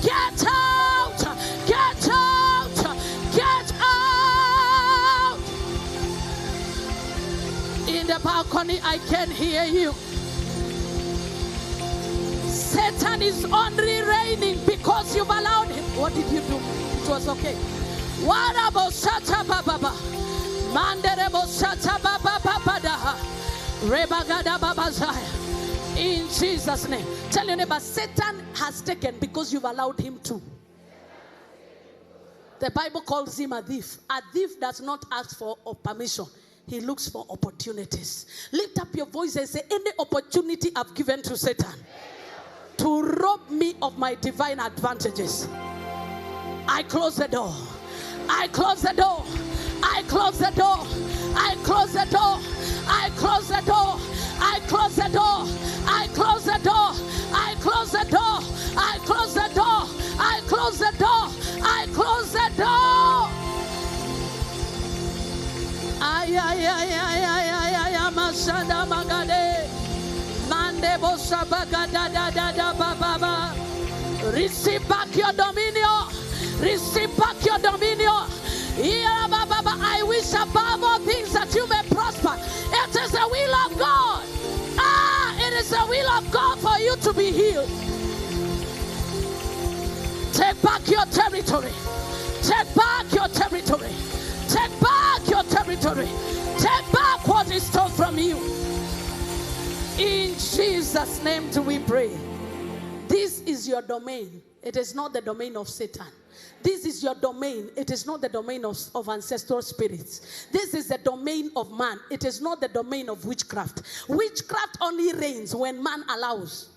Get out. Get out. Get out. In the balcony, I can hear you. Satan is only reigning because you've allowed him. What did you do? It was okay. What about Sata Baba? Manderebo Sata Baba Baba Rebagada Baba Zaya. In Jesus' name. Tell your neighbor, Satan has taken because you've allowed him to. The Bible calls him a thief. A thief does not ask for permission. He looks for opportunities. Lift up your voice and say, any opportunity I've given to Satan to rob me of my divine advantages, I close the door. I close the door. I close the door. I close the door. I close the door. I close the door. I close the door. I close the door. I close the door. I close the door. I close the door. Ay ay ay ay ay ay ay masada magade mande bosa bagada da da da ba ba ba. Receive back your dominion. Receive back your dominion. I wish above all things that you may prosper. It is the will of God. It is the will of God for you to be healed. Take back your territory. Take back your territory. Take back your territory. Take back what is stolen from you. In Jesus' name do we pray. This is your domain. It is not the domain of Satan. This is your domain. It is not the domain of ancestral spirits. This is the domain of man. It is not the domain of witchcraft. Witchcraft only reigns when man allows.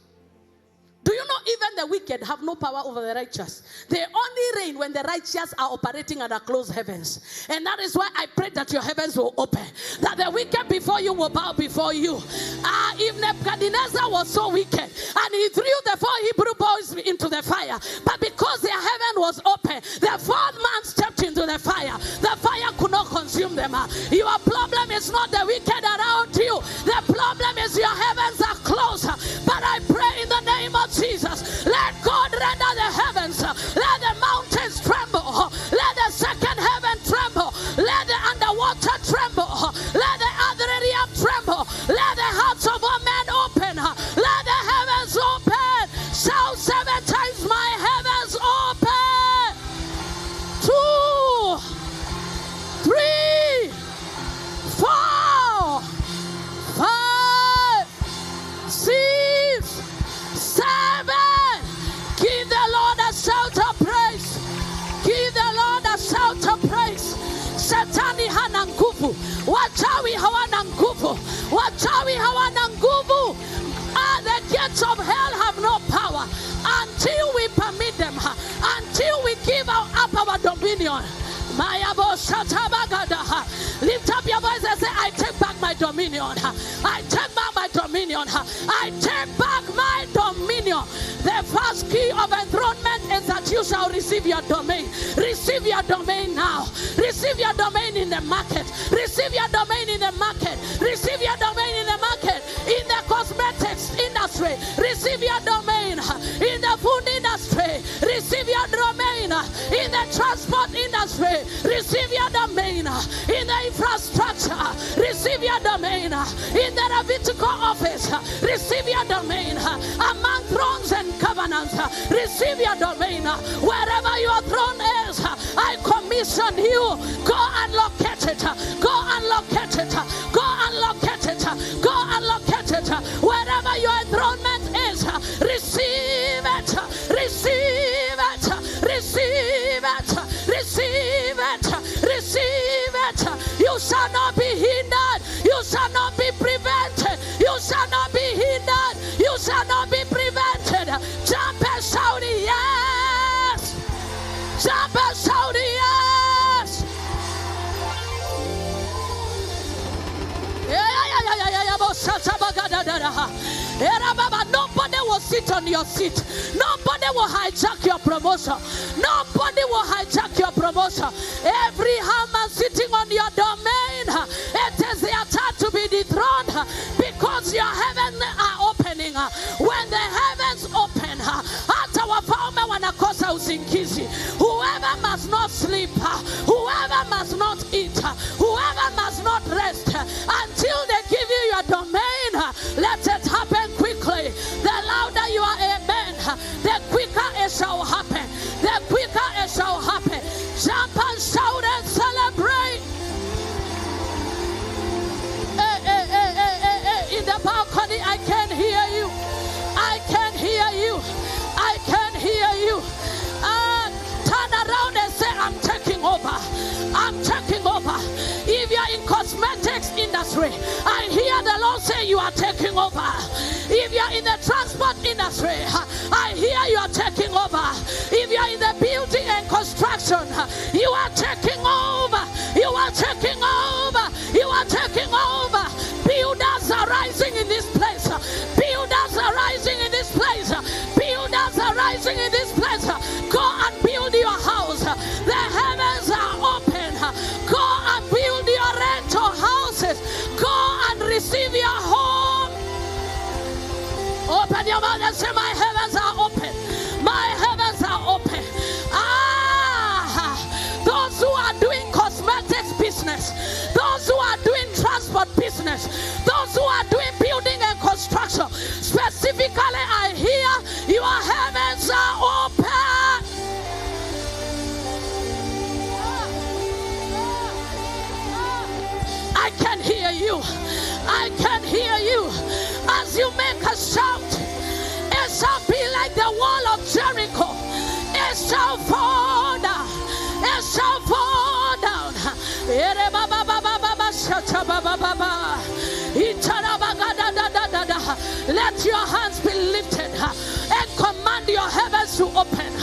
Do you know even the wicked have no power over the righteous? They only reign when the righteous are operating under closed heavens. And that is why I pray that your heavens will open. That the wicked before you will bow before you. If Nebuchadnezzar was so wicked and he threw the 4 Hebrew boys into the fire, but because their heaven was open, the fourth man stepped into the fire. The fire could not consume them. Your problem is not the wicked around you. The problem is your heavens are closed. But I pray in the name of Jesus, let God render the heavens, let the mountains tremble, let the second heaven tremble, let the underwater tremble, let the other area tremble, let the hearts of all men open, let the heavens open. Shout 7 times, my heavens open. 2, 3, 4, 5, 6, 7. Give the Lord a shout of praise. Give the Lord a shout of praise. Shetani hana nguvu. Wachawi hawana nguvu. Wachawi hawana nguvu. The gates of hell have no power until we permit them, until we give up our dominion. Lift up your voice and say, I take back my dominion. I take back my dominion. I take back my dominion. The first key of enthronement is that you shall receive your domain. Receive your domain now. Receive your domain in the market. Receive your domain in the market. Receive your domain in the market. In the cosmetics industry. Receive your domain. In the food industry. Receive your domain. In the transport industry. Receive your domain. In the infrastructure. Receive your domain. In the Levitical office. Receive your domain. Among thrones and covenants. Receive your domain. Wherever your throne is, I commission you. Go and locate it. Go and locate it. Go and locate it. Go and locate it. Wherever your enthronement is, receive it. Receive it. Receive it. Receive it. Receive it. You shall not be hindered. You shall not be prevented. You shall not be hindered. You shall not be prevented. Jump and shout yes. Jump and shout yes. Nobody will sit on your seat. Nobody will hijack your promotion. Nobody will hijack your promotion. Every hammer sitting on your domain, it is their time to be dethroned because your heavens are opening. When the heavens open, whoever must not sleep, whoever must not eat, whoever must not rest until they give you your domain, let it happen quickly. The louder you are amen, the quicker it shall happen. The quicker it shall happen. Jump and shout and celebrate. In the balcony, I can hear you. I can hear you. I can hear you. Turn around and say, I'm taking over. I'm taking over. If you're in cosmetics, say you are taking over. If you are in the transport industry, I hear you are taking over. If you are in the building and construction, you are taking over. You are taking over. You are taking over. Builders are rising in this place. Builders are rising in this place. Builders are rising in this place. Go and build your house. The heavens are open. Go and build your rental houses. Go and receive your home. Open your mouth and say, my heavens are open. My heavens are open. Those who are doing cosmetics business, those who are doing transport business, those who are doing building and construction, specifically I hear your heavens are open. I can hear you. I can hear you as you make a shout. It shall be like the wall of Jericho. It shall fall down. It shall fall down. Let your hands be lifted and command your heavens to open.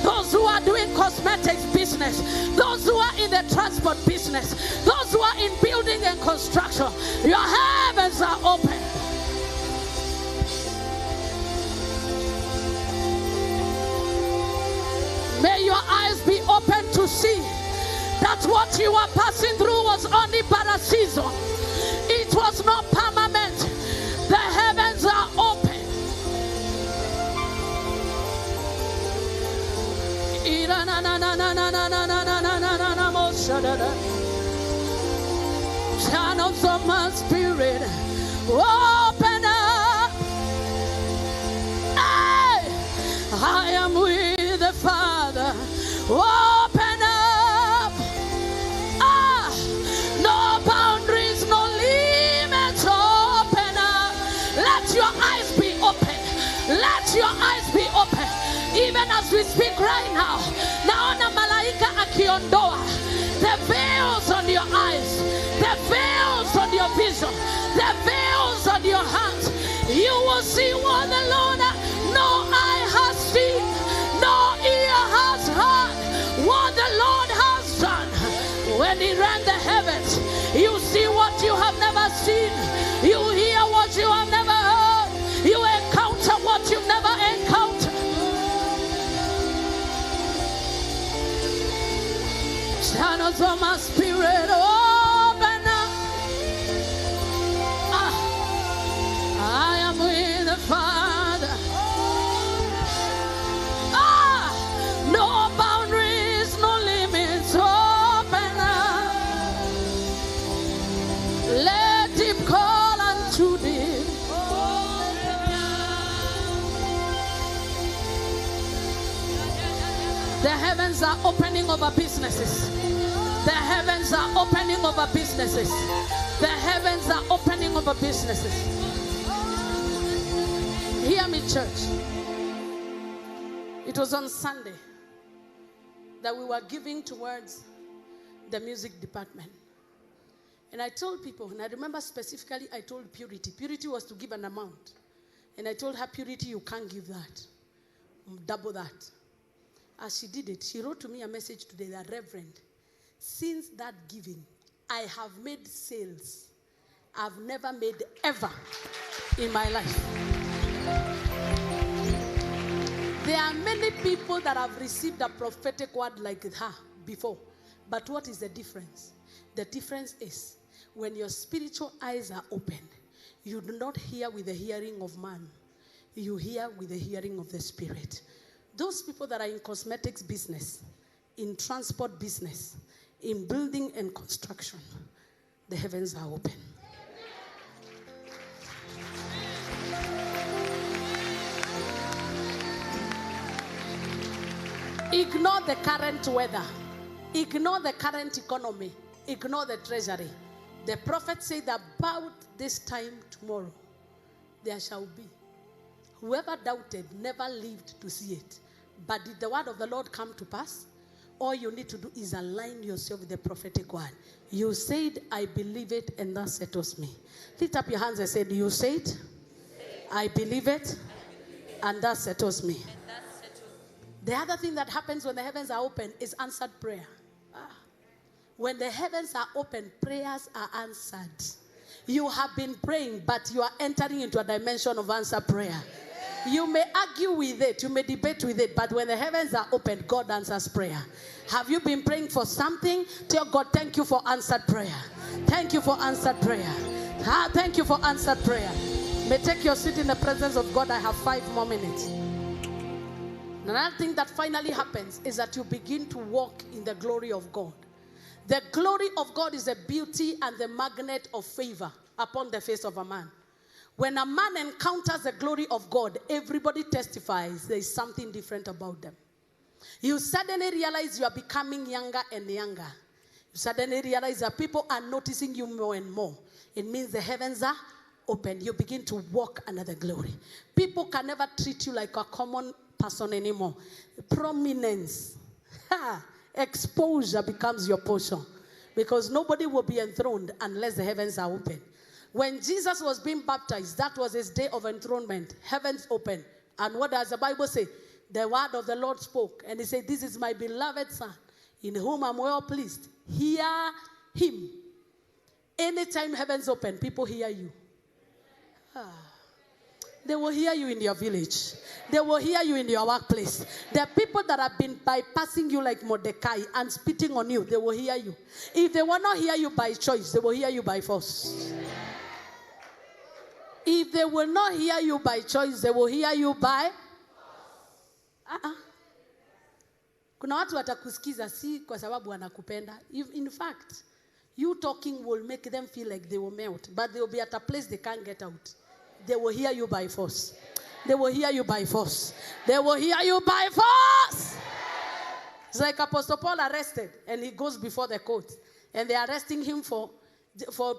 Those who are doing cosmetics business, those who are in the transport business, those who are in building and construction, your heavens are open. May your eyes be open to see that what you are passing through was only for a season. It was not permanent. The heavens are open. Channels of my spirit, open up. I am with the Father. Open up. No boundaries, no limits. Open up. Let your eyes be open. Let your eyes be open. Even as we speak right now, naona malaika akiondoa the veils on your eyes, the veils on your vision, the veils on your hands. You will see what the Lord, no eye has seen, no ear has heard, what the Lord has done. When He ran the heavens, you see what you have never seen, you hear what you have never heard, you encounter what you've never encountered. Channels of my spirit, open up. I am with the Father. No boundaries, no limits. Open up. Let Him call unto Thee. The heavens are opening over businesses. The heavens are opening over businesses. The heavens are opening over businesses. Hear me, church. It was on Sunday that we were giving towards the music department. And I told people, and I remember specifically I told Purity. Purity was to give an amount. And I told her, Purity, you can't give that. Double that. As she did it, she wrote to me a message today that, Reverend, since that giving, I have made sales I've never made ever in my life. There are many people that have received a prophetic word like her before. But what is the difference? The difference is when your spiritual eyes are open, you do not hear with the hearing of man. You hear with the hearing of the Spirit. Those people that are in cosmetics business, in transport business, in building and construction, the heavens are open. Ignore the current weather. Ignore the current economy. Ignore the treasury. The prophet said that about this time tomorrow, there shall be. Whoever doubted never lived to see it. But did the word of the Lord come to pass? all you need to do is align yourself with the prophetic word. You said, I believe it, and that settles me. Lift up your hands and say, you said, I believe it, and that settles me. The other thing that happens when the heavens are open is answered prayer. When the heavens are open, prayers are answered. You have been praying, but you are entering into a dimension of answered prayer. You may argue with it, you may debate with it, but when the heavens are open, God answers prayer. Have you been praying for something? Tell God, thank you for answered prayer. Thank you for answered prayer. Thank you for answered prayer. May take your seat in the presence of God. I have 5 more minutes. Another thing that finally happens is that you begin to walk in the glory of God. The glory of God is the beauty and the magnet of favor upon the face of a man. When a man encounters the glory of God, everybody testifies there is something different about them. You suddenly realize you are becoming younger and younger. You suddenly realize that people are noticing you more and more. It means the heavens are open. You begin to walk under the glory. People can never treat you like a common person anymore. Prominence, exposure becomes your portion, because nobody will be enthroned unless the heavens are open. When Jesus was being baptized, that was his day of enthronement. Heavens open. And what does the Bible say? The word of the Lord spoke. And he said, this is my beloved son, in whom I'm well pleased. Hear him. Anytime heavens open, people hear you. They will hear you in your village. They will hear you in your workplace. There are people that have been bypassing you like Mordecai and spitting on you. They will hear you. If they will not hear you by choice, they will hear you by force. If they will not hear you by choice, they will hear you by... Kuna watu watakusikiza si kwa sababu wanakupenda. In fact, you talking will make them feel like they will melt. But they will be at a place they can't get out. They will hear you by force. They will hear you by force. They will hear you by force. It's like Apostle Paul arrested, and he goes before the court, and they are arresting him for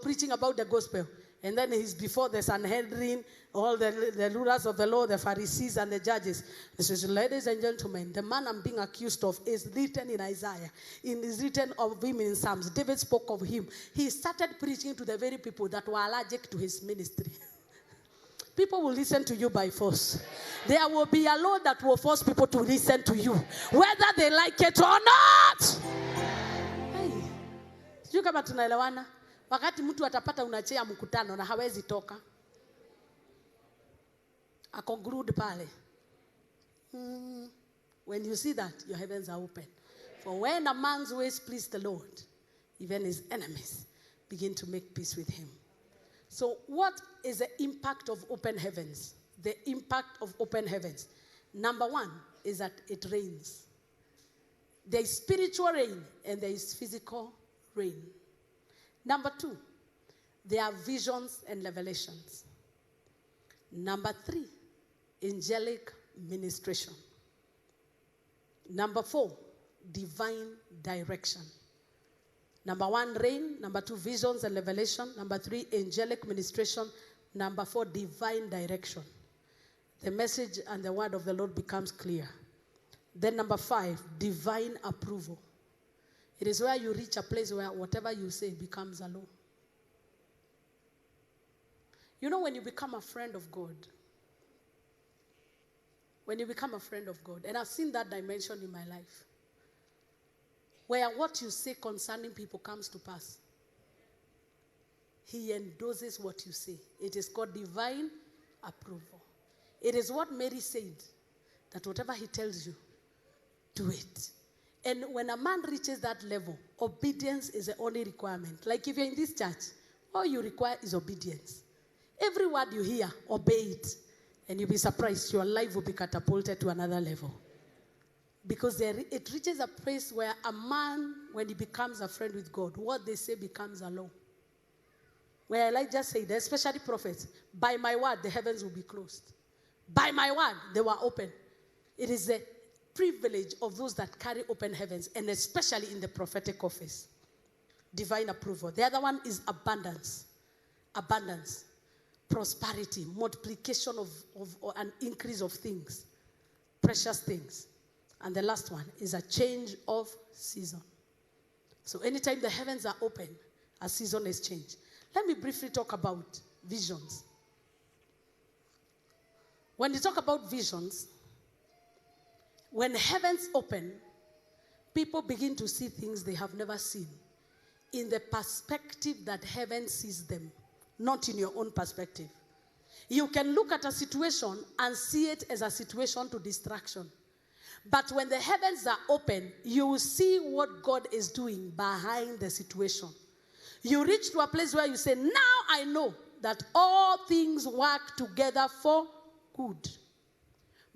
preaching about the gospel. And then he's before the Sanhedrin, all the rulers of the law, the Pharisees and the judges. He says, ladies and gentlemen, the man I'm being accused of is written in Isaiah. It is written of him in Psalms. David spoke of him. He started preaching to the very people that were allergic to his ministry. People will listen to you by force. There will be a law that will force people to listen to you, whether they like it or not. Hey. Sijui kama tunaelewana. Wakati mtu atapata unachea mkutano na hawezi toka. Ako glued pale. When you see that, your heavens are open. For when a man's ways please the Lord, even his enemies begin to make peace with him. So what is the impact of open heavens? The impact of open heavens. Number 1 is that it rains. There is spiritual rain and there is physical rain. Number 2, there are visions and revelations. Number 3, angelic ministration. Number 4, divine direction. Number 1, rain. Number 2, visions and revelation. Number 3, angelic ministration. Number 4, divine direction. The message and the word of the Lord becomes clear. Then number 5, divine approval. It is where you reach a place where whatever you say becomes a law. You know, when you become a friend of God, and I've seen that dimension in my life, where what you say concerning people comes to pass. He endorses what you say. It is called divine approval. It is what Mary said, that whatever he tells you, do it. And when a man reaches that level, obedience is the only requirement. Like if you're in this church, all you require is obedience. Every word you hear, obey it. And you'll be surprised, your life will be catapulted to another level. Because it reaches a place where a man, when he becomes a friend with God, what they say becomes a law. Where Elijah said, especially prophets, by my word, the heavens will be closed. By my word, they were open. It is the privilege of those that carry open heavens, and especially in the prophetic office. Divine approval. The other one is abundance. Abundance. Prosperity. Multiplication of an increase of things. Precious things. And the last one is a change of season. So anytime the heavens are open, a season is changed. Let me briefly talk about visions. When you talk about visions, when heavens open, people begin to see things they have never seen in the perspective that heaven sees them, not in your own perspective. You can look at a situation and see it as a situation to distraction. But when the heavens are open, you will see what God is doing behind the situation. You reach to a place where you say, now I know that all things work together for good.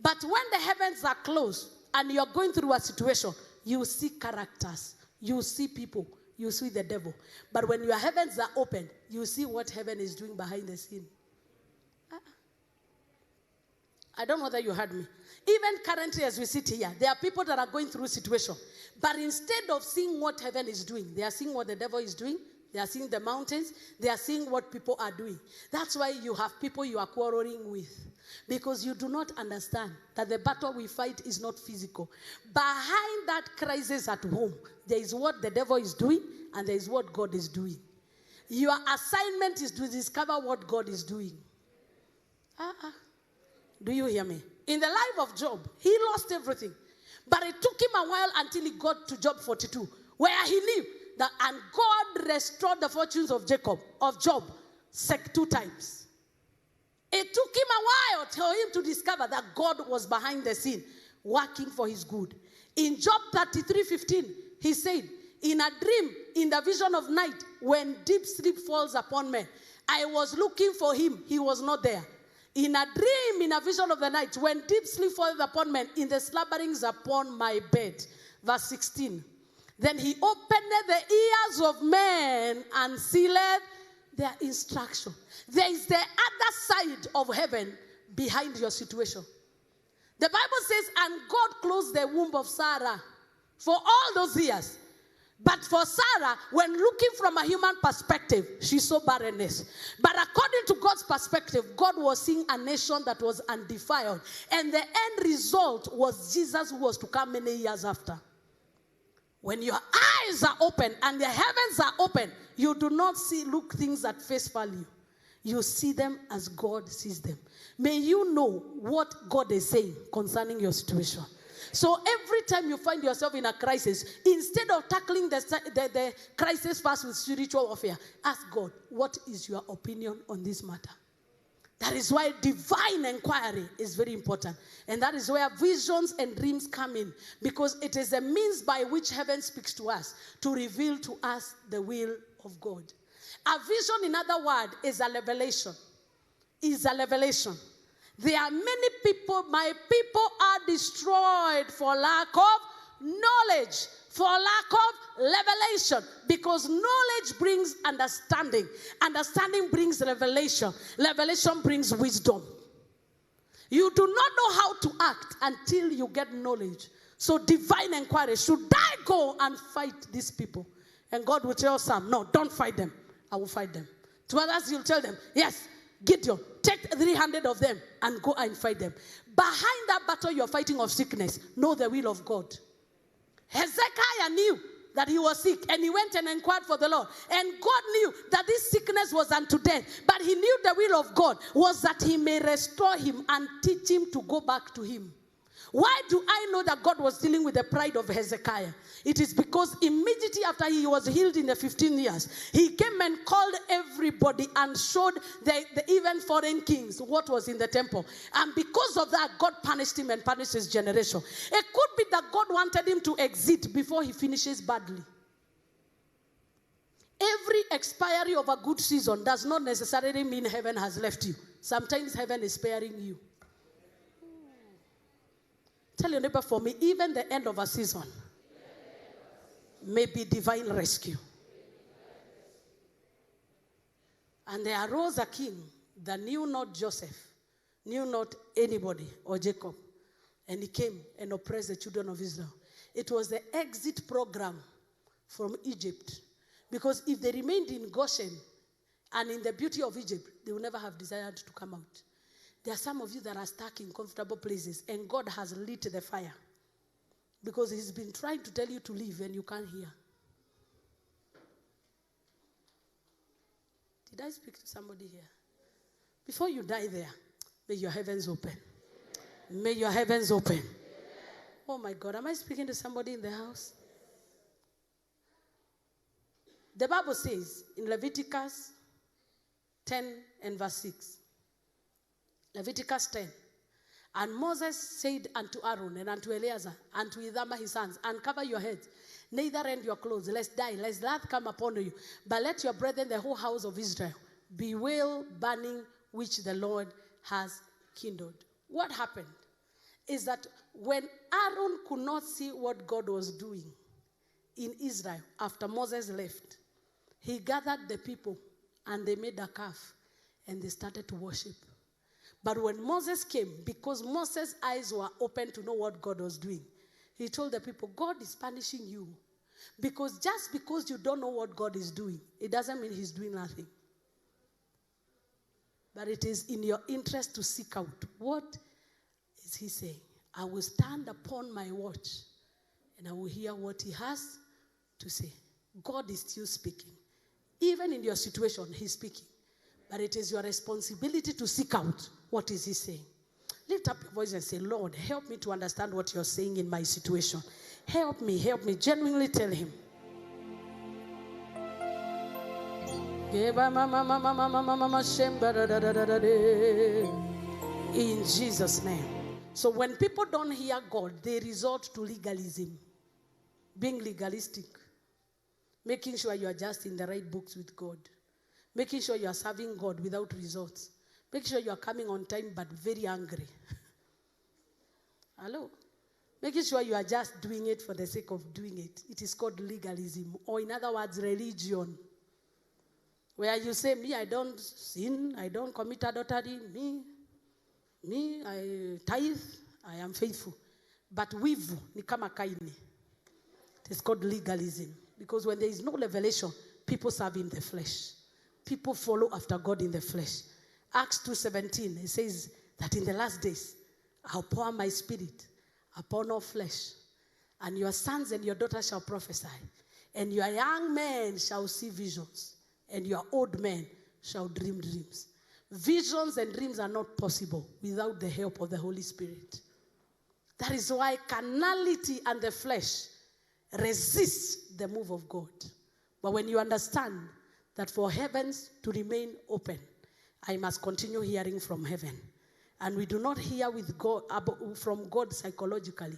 But when the heavens are closed and you're going through a situation, you see characters, you see people, you see the devil. But when your heavens are open, you see what heaven is doing behind the scene. I don't know whether you heard me. Even currently as we sit here, there are people that are going through a situation. But instead of seeing what heaven is doing, they are seeing what the devil is doing. They are seeing the mountains. They are seeing what people are doing. That's why you have people you are quarreling with. Because you do not understand that the battle we fight is not physical. Behind that crisis at home, there is what the devil is doing and there is what God is doing. Your assignment is to discover what God is doing. Do you hear me? In the life of Job, he lost everything. But it took him a while until he got to Job 42, where he knew that, and God restored the fortunes of Job 2 times. It took him a while for him to discover that God was behind the scene, working for his good. In Job 33:15, he said, in a dream, in the vision of night, when deep sleep falls upon men, I was looking for him, he was not there. In a dream, in a vision of the night, when deep sleep falls upon men, in the slumberings upon my bed. Verse 16. Then he opened the ears of men and sealed their instruction. There is the other side of heaven behind your situation. The Bible says, and God closed the womb of Sarah for all those years. But for Sarah, when looking from a human perspective, she saw barrenness. But according to God's perspective, God was seeing a nation that was undefiled. And the end result was Jesus, who was to come many years after. When your eyes are open and the heavens are open, you do not look things at face value. You see them as God sees them. May you know what God is saying concerning your situation. So every time you find yourself in a crisis, instead of tackling the crisis first with spiritual warfare, ask God, what is your opinion on this matter? That is why divine inquiry is very important. And that is where visions and dreams come in. Because it is a means by which heaven speaks to us to reveal to us the will of God. A vision, in other words, is a revelation. Is a revelation. There are many people, my people are destroyed for lack of knowledge, for lack of revelation, because knowledge brings understanding. Understanding brings revelation. Revelation brings wisdom. You do not know how to act until you get knowledge. So divine inquiry, should I go and fight these people? And God will tell some, no, don't fight them. I will fight them. To others, you'll tell them, yes, Gideon, take 300 of them and go and fight them. Behind that battle you're fighting of sickness, know the will of God. Hezekiah knew that he was sick, and he went and inquired for the Lord. And God knew that this sickness was unto death, but he knew the will of God was that he may restore him and teach him to go back to him. Why do I know that God was dealing with the pride of Hezekiah? It is because immediately after he was healed in the 15 years, he came and called everybody and showed the even foreign kings what was in the temple. And because of that, God punished him and punished his generation. It could be that God wanted him to exit before he finishes badly. Every expiry of a good season does not necessarily mean heaven has left you. Sometimes heaven is sparing you. Tell your neighbor, for me, even the end of a season may be divine rescue. And there arose a king that knew not Joseph, knew not anybody or Jacob. And he came and oppressed the children of Israel. It was the exit program from Egypt. Because if they remained in Goshen and in the beauty of Egypt, they would never have desired to come out. There are some of you that are stuck in comfortable places, and God has lit the fire. Because he's been trying to tell you to leave and you can't hear. Did I speak to somebody here? Before you die there, may your heavens open. May your heavens open. Oh my God, am I speaking to somebody in the house? The Bible says in Leviticus 10 and verse 6. Leviticus 10. And Moses said unto Aaron and unto Eleazar and to Ithamar his sons, uncover your heads, neither rend your clothes, lest die, lest wrath come upon you. But let your brethren, the whole house of Israel, bewail burning which the Lord has kindled. What happened is that when Aaron could not see what God was doing in Israel after Moses left, he gathered the people and they made a calf and they started to worship. But when Moses came, because Moses' eyes were open to know what God was doing, he told the people, God is punishing you. Because just because you don't know what God is doing, it doesn't mean he's doing nothing. But it is in your interest to seek out. What is he saying? I will stand upon my watch and I will hear what he has to say. God is still speaking. Even in your situation, he's speaking. But it is your responsibility to seek out what is he saying. Lift up your voice and say, Lord, help me to understand what you're saying in my situation. Help me, genuinely tell him. In Jesus' name. So when people don't hear God, they resort to legalism. Being legalistic. Making sure you are just in the right books with God. Making sure you are serving God without results. Making sure you are coming on time but very angry. Hello? Making sure you are just doing it for the sake of doing it. It is called legalism. Or in other words, religion. Where you say, me, I don't sin. I don't commit adultery. Me, I tithe. I am faithful. But wivu ni kama kaini. It is called legalism. Because when there is no revelation, people serve in the flesh. People follow after God in the flesh. Acts 2:17, it says that in the last days, I'll pour my spirit upon all flesh. And your sons and your daughters shall prophesy. And your young men shall see visions. And your old men shall dream dreams. Visions and dreams are not possible without the help of the Holy Spirit. That is why carnality and the flesh resist the move of God. But when you understand that for heavens to remain open, I must continue hearing from heaven. And we do not hear with God, from God psychologically.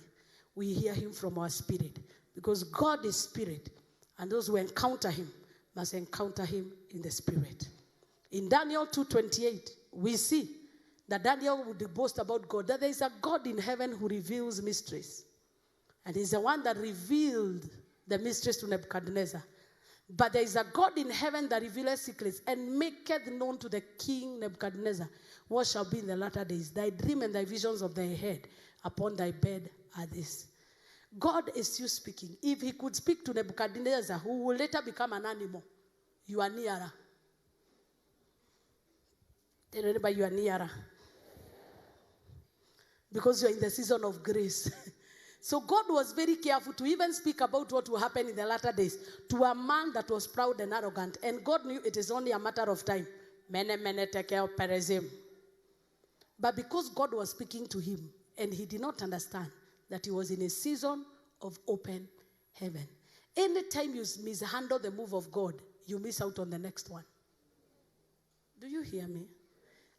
We hear him from our spirit. Because God is spirit. And those who encounter him must encounter him in the spirit. In Daniel 2:28, we see that Daniel would boast about God. That there is a God in heaven who reveals mysteries. And he's the one that revealed the mysteries to Nebuchadnezzar. But there is a God in heaven that revealeth secrets and maketh known to the king Nebuchadnezzar what shall be in the latter days. Thy dream and thy visions of thy head upon thy bed are this. God is still speaking. If he could speak to Nebuchadnezzar, who will later become an animal, you are nearer. Tell anybody you are nearer. Because you are in the season of grace. So God was very careful to even speak about what will happen in the latter days to a man that was proud and arrogant. And God knew it is only a matter of time. But because God was speaking to him and he did not understand that he was in a season of open heaven. Anytime you mishandle the move of God, you miss out on the next one. Do you hear me?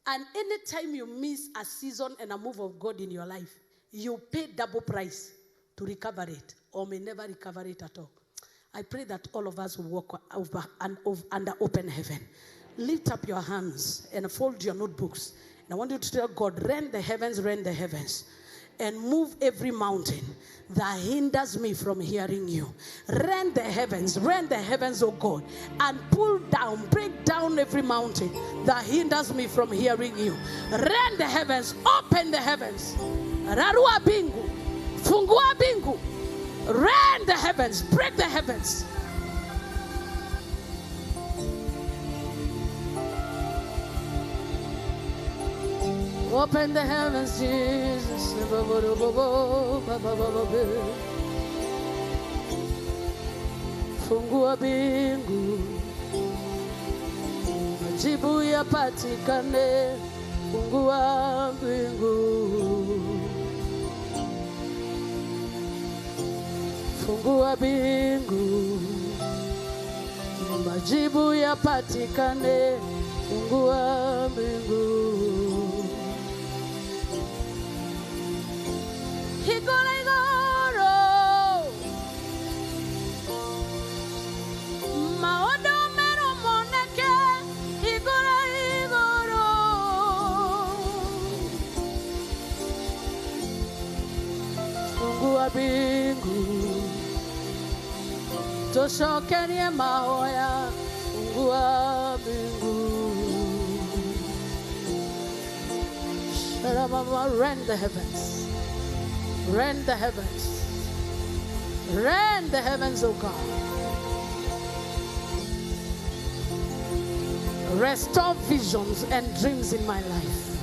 And anytime you miss a season and a move of God in your life, you pay double price to recover it or may never recover it at all. I pray that all of us will walk over and under open heaven. Lift up your hands and fold your notebooks. And I want you to tell God, rend the heavens, and move every mountain that hinders me from hearing you. Rend the heavens, oh God, and pull down, break down every mountain that hinders me from hearing you. Rend the heavens, open the heavens. Rarua bingu, fungua bingu. Rend the heavens, break the heavens. Open the heavens, Jesus. Fungua bingu, majibu yapatikane. Fungua bingu, fungua bingu, majibu yapatikane. Fungua bingu. Higoro, maodo mero moneke. Higoro, fungua bingu, toshokenie mahoya. Fungua bingu. Rend the heavens. Rend the heavens. Rend the heavens, O God. Restore visions and dreams in my life.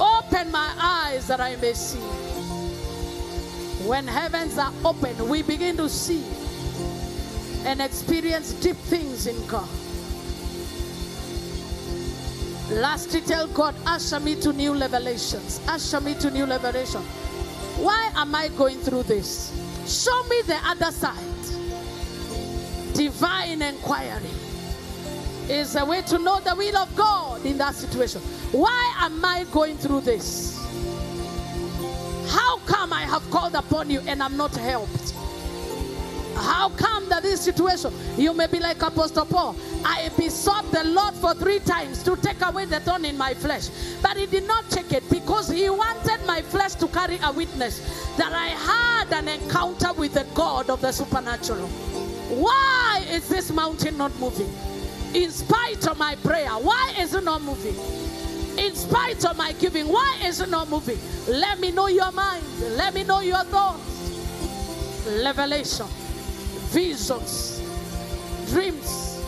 Open my eyes that I may see. When heavens are open, we begin to see and experience deep things in God. Lastly, tell God, usher me to new revelations. Usher me to new revelation. Why am I going through this? Show me the other side. Divine inquiry is a way to know the will of God in that situation. Why am I going through this? How come I have called upon you and I'm not helped? How come that this situation, you may be like Apostle Paul, I besought the Lord for 3 times to take away the thorn in my flesh, but he did not take it because he wanted my flesh to carry a witness that I had an encounter with the God of the supernatural. Why is this mountain not moving? In spite of my prayer, why is it not moving? In spite of my giving, why is it not moving? Let me know your mind. Let me know your thoughts. Revelation, visions, dreams,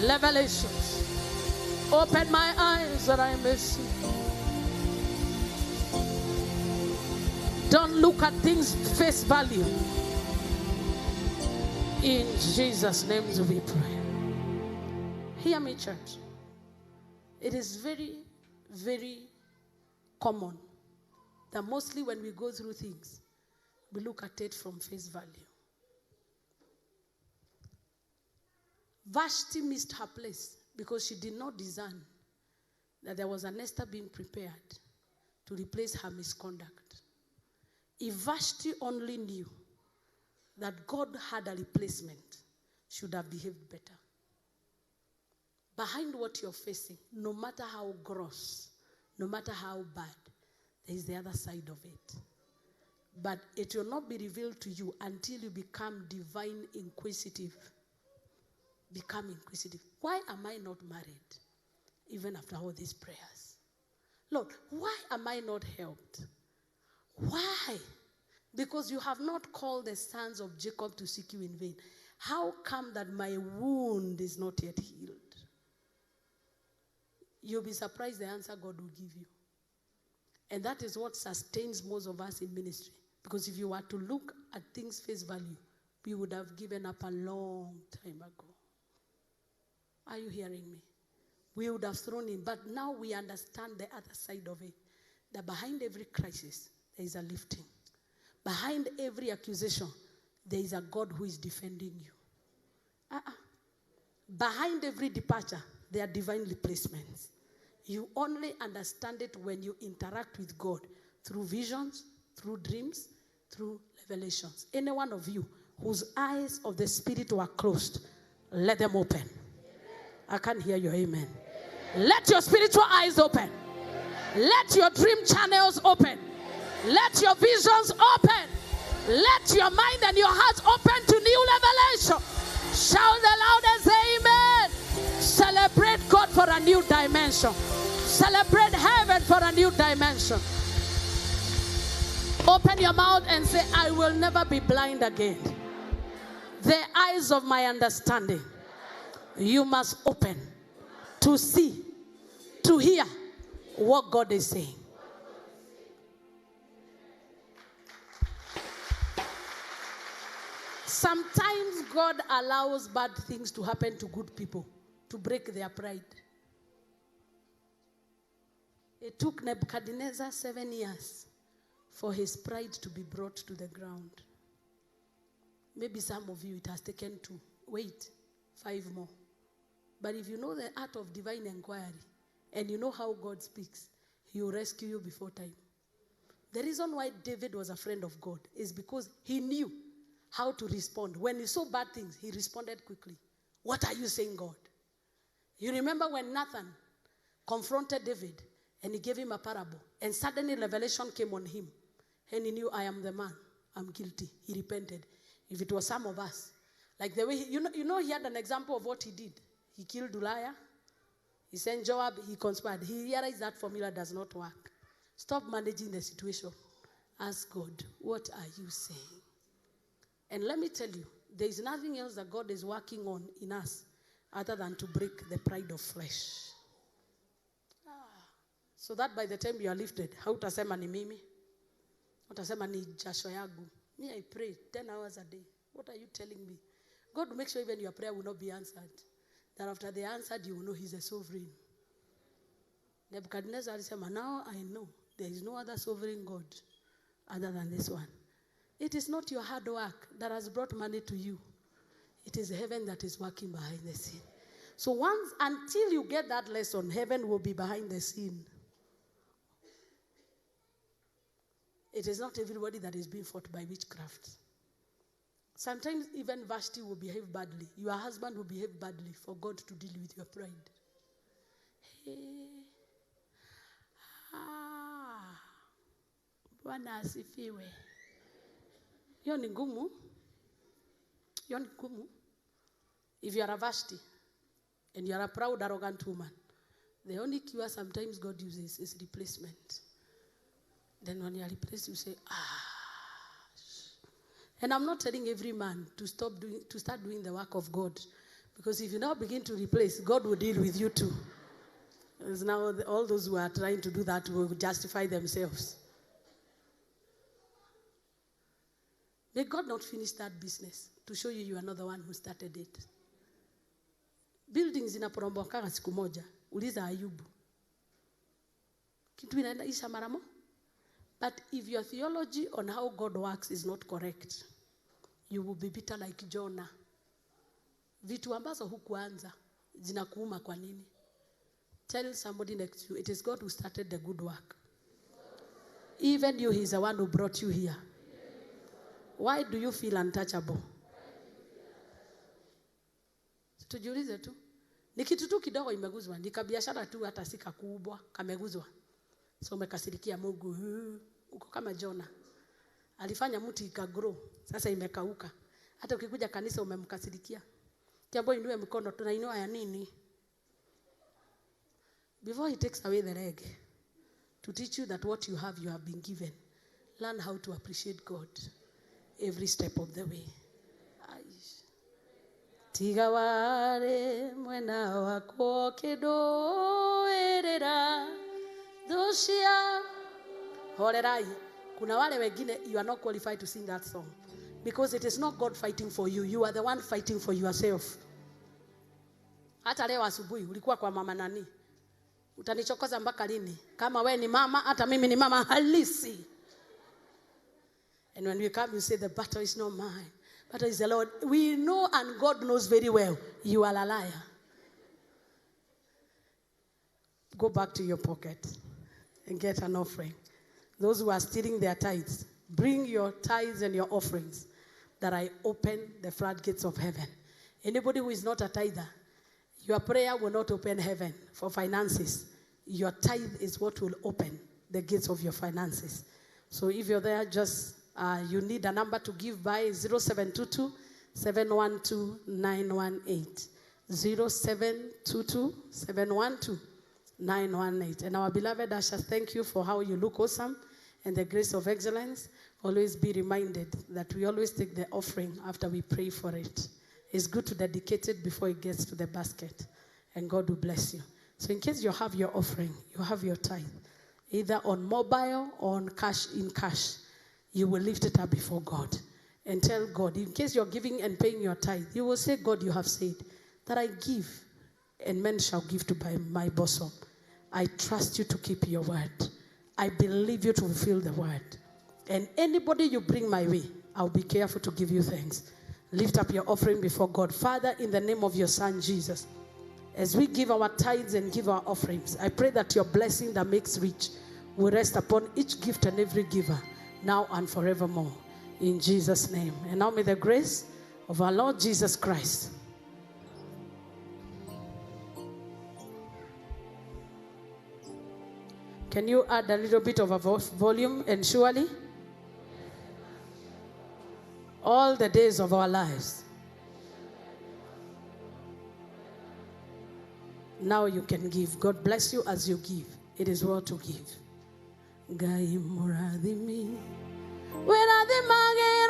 revelations. Open my eyes that I may see. Don't look at things face value. In Jesus' name we pray. Hear me, church. It is very, very common that mostly when we go through things, we look at it from face value. Vashti missed her place because she did not discern that there was an Esther being prepared to replace her misconduct. If Vashti only knew that God had a replacement, she would have behaved better. Behind what you're facing, no matter how gross, no matter how bad, there is the other side of it. But it will not be revealed to you until you become divine inquisitive. Become inquisitive. Why am I not married? Even after all these prayers. Lord, why am I not helped? Why? Because you have not called the sons of Jacob to seek you in vain. How come that my wound is not yet healed? You'll be surprised the answer God will give you. And that is what sustains most of us in ministry. Because if you were to look at things face value, we would have given up a long time ago. Are you hearing me? We would have thrown in. But now we understand the other side of it. That behind every crisis, there is a lifting. Behind every accusation, there is a God who is defending you. Behind every departure, there are divine replacements. You only understand it when you interact with God through visions, through dreams, through revelations. Any one of you whose eyes of the Spirit were closed, let them open. Amen. I can't hear your amen. Amen. Let your spiritual eyes open. Amen. Let your dream channels open. Amen. Let your visions open. Let your mind and your heart open to new revelation. Shout the loudest amen. Celebrate God for a new dimension. Celebrate heaven for a new dimension. Open your mouth and say, I will never be blind again. The eyes of my understanding, you must open to see, to hear what God is saying. Sometimes God allows bad things to happen to good people to break their pride. It took Nebuchadnezzar 7 years for his pride to be brought to the ground. Maybe some of you, it has taken 2. Wait, 5 more. But if you know the art of divine inquiry and you know how God speaks, he will rescue you before time. The reason why David was a friend of God is because he knew how to respond. When he saw bad things, he responded quickly. What are you saying, God? You remember when Nathan confronted David and he gave him a parable, and suddenly revelation came on him, and he knew, I am the man, I'm guilty. He repented. If it was some of us, like the way he had an example of what he did. He killed Uriah, he sent Joab, he conspired. He realized that formula does not work. Stop managing the situation. Ask God, what are you saying? And let me tell you, there is nothing else that God is working on in us other than to break the pride of flesh. So that by the time you are lifted, hautasema ni mimi, utasema ni jasho yangu. Me, I pray 10 hours a day. What are you telling me? God will make sure even your prayer will not be answered. That after they answered, you will know he's a sovereign. Nebuchadnezzar said, now I know there is no other sovereign God other than this one. It is not your hard work that has brought money to you. It is heaven that is working behind the scene. So until you get that lesson, heaven will be behind the scene. It is not everybody that is being fought by witchcraft. Sometimes even Vashti will behave badly. Your husband will behave badly for God to deal with your pride. Bwana asifiwe. Hiyo ni ngumu. If you are a Vashti and you are a proud, arrogant woman, the only cure sometimes God uses is replacement. Then when you are replaced, you say, And I'm not telling every man to start doing the work of God. Because if you now begin to replace, God will deal with you too. Because now all those who are trying to do that will justify themselves. May God not finish that business to show you are not the one who started it. Buildings zinaporomoka siku moja. Uliza Ayubu. Kitu inaisha mara moja. But if your theology on how God works is not correct, you will be bitter like Jonah. Vitu ambazo hukuanza zinakuuma kwa nini? Tell somebody next to you, it is God who started the good work. Even you, he's the one who brought you here. Why do you feel untouchable? Tujiulize tu. Ni kitu tu kidogo imeguzwa, ni kabiashara tu hata si kakubwa, kameguzwa. So umekasirikia Mungu, uko kama Jonah. Alifanya mti ikagrow, sasa imekauka. Hata ukikuja kanisa umemkasirikia. Kiambo inue mkono, tunainua ya nini? Before he takes away the leg, to teach you that what you have been given. Learn how to appreciate God every step of the way. Tigaware mwena wako kedoerera doshia horerai. Kuna wale wengine, you are not qualified to sing that song because it is not God fighting for you. You are the one fighting for yourself. Hata leo asubuhi ulikuwa kwa mama nani? Utanichokoza mpaka lini? Kama we ni mama, hata mimi ni mama halisi. And when we come, you say the battle is not mine. Battle is the Lord. We know, and God knows very well, you are a liar. Go back to your pocket and get an offering. Those who are stealing their tithes, bring your tithes and your offerings that I open the floodgates of heaven. Anybody who is not a tither, your prayer will not open heaven for finances. Your tithe is what will open the gates of your finances. So if you're there, just you need a number to give by 0722 712 918. 0722 712 918. And our beloved Asha, thank you for how you look awesome and the grace of excellence. Always be reminded that we always take the offering after we pray for it. It's good to dedicate it before it gets to the basket. And God will bless you. So in case you have your offering, you have your tithe, either on mobile or on cash, in cash, you will lift it up before God. and tell God, in case you're giving and paying your tithe, you will say, God, you have said that I give, and men shall give to my bosom. I trust you to keep your word. I believe you to fulfill the word. And anybody you bring my way, I'll be careful to give you thanks. Lift up your offering before God. Father, in the name of your Son, Jesus, as we give our tithes and give our offerings, I pray that your blessing that makes rich will rest upon each gift and every giver, now and forevermore. In Jesus' name. And now may the grace of our Lord Jesus Christ, can you add a little bit of a volume? And surely, all the days of our lives, now you can give. God bless you as you give. It is well to give. Gai muradimi, wera di mage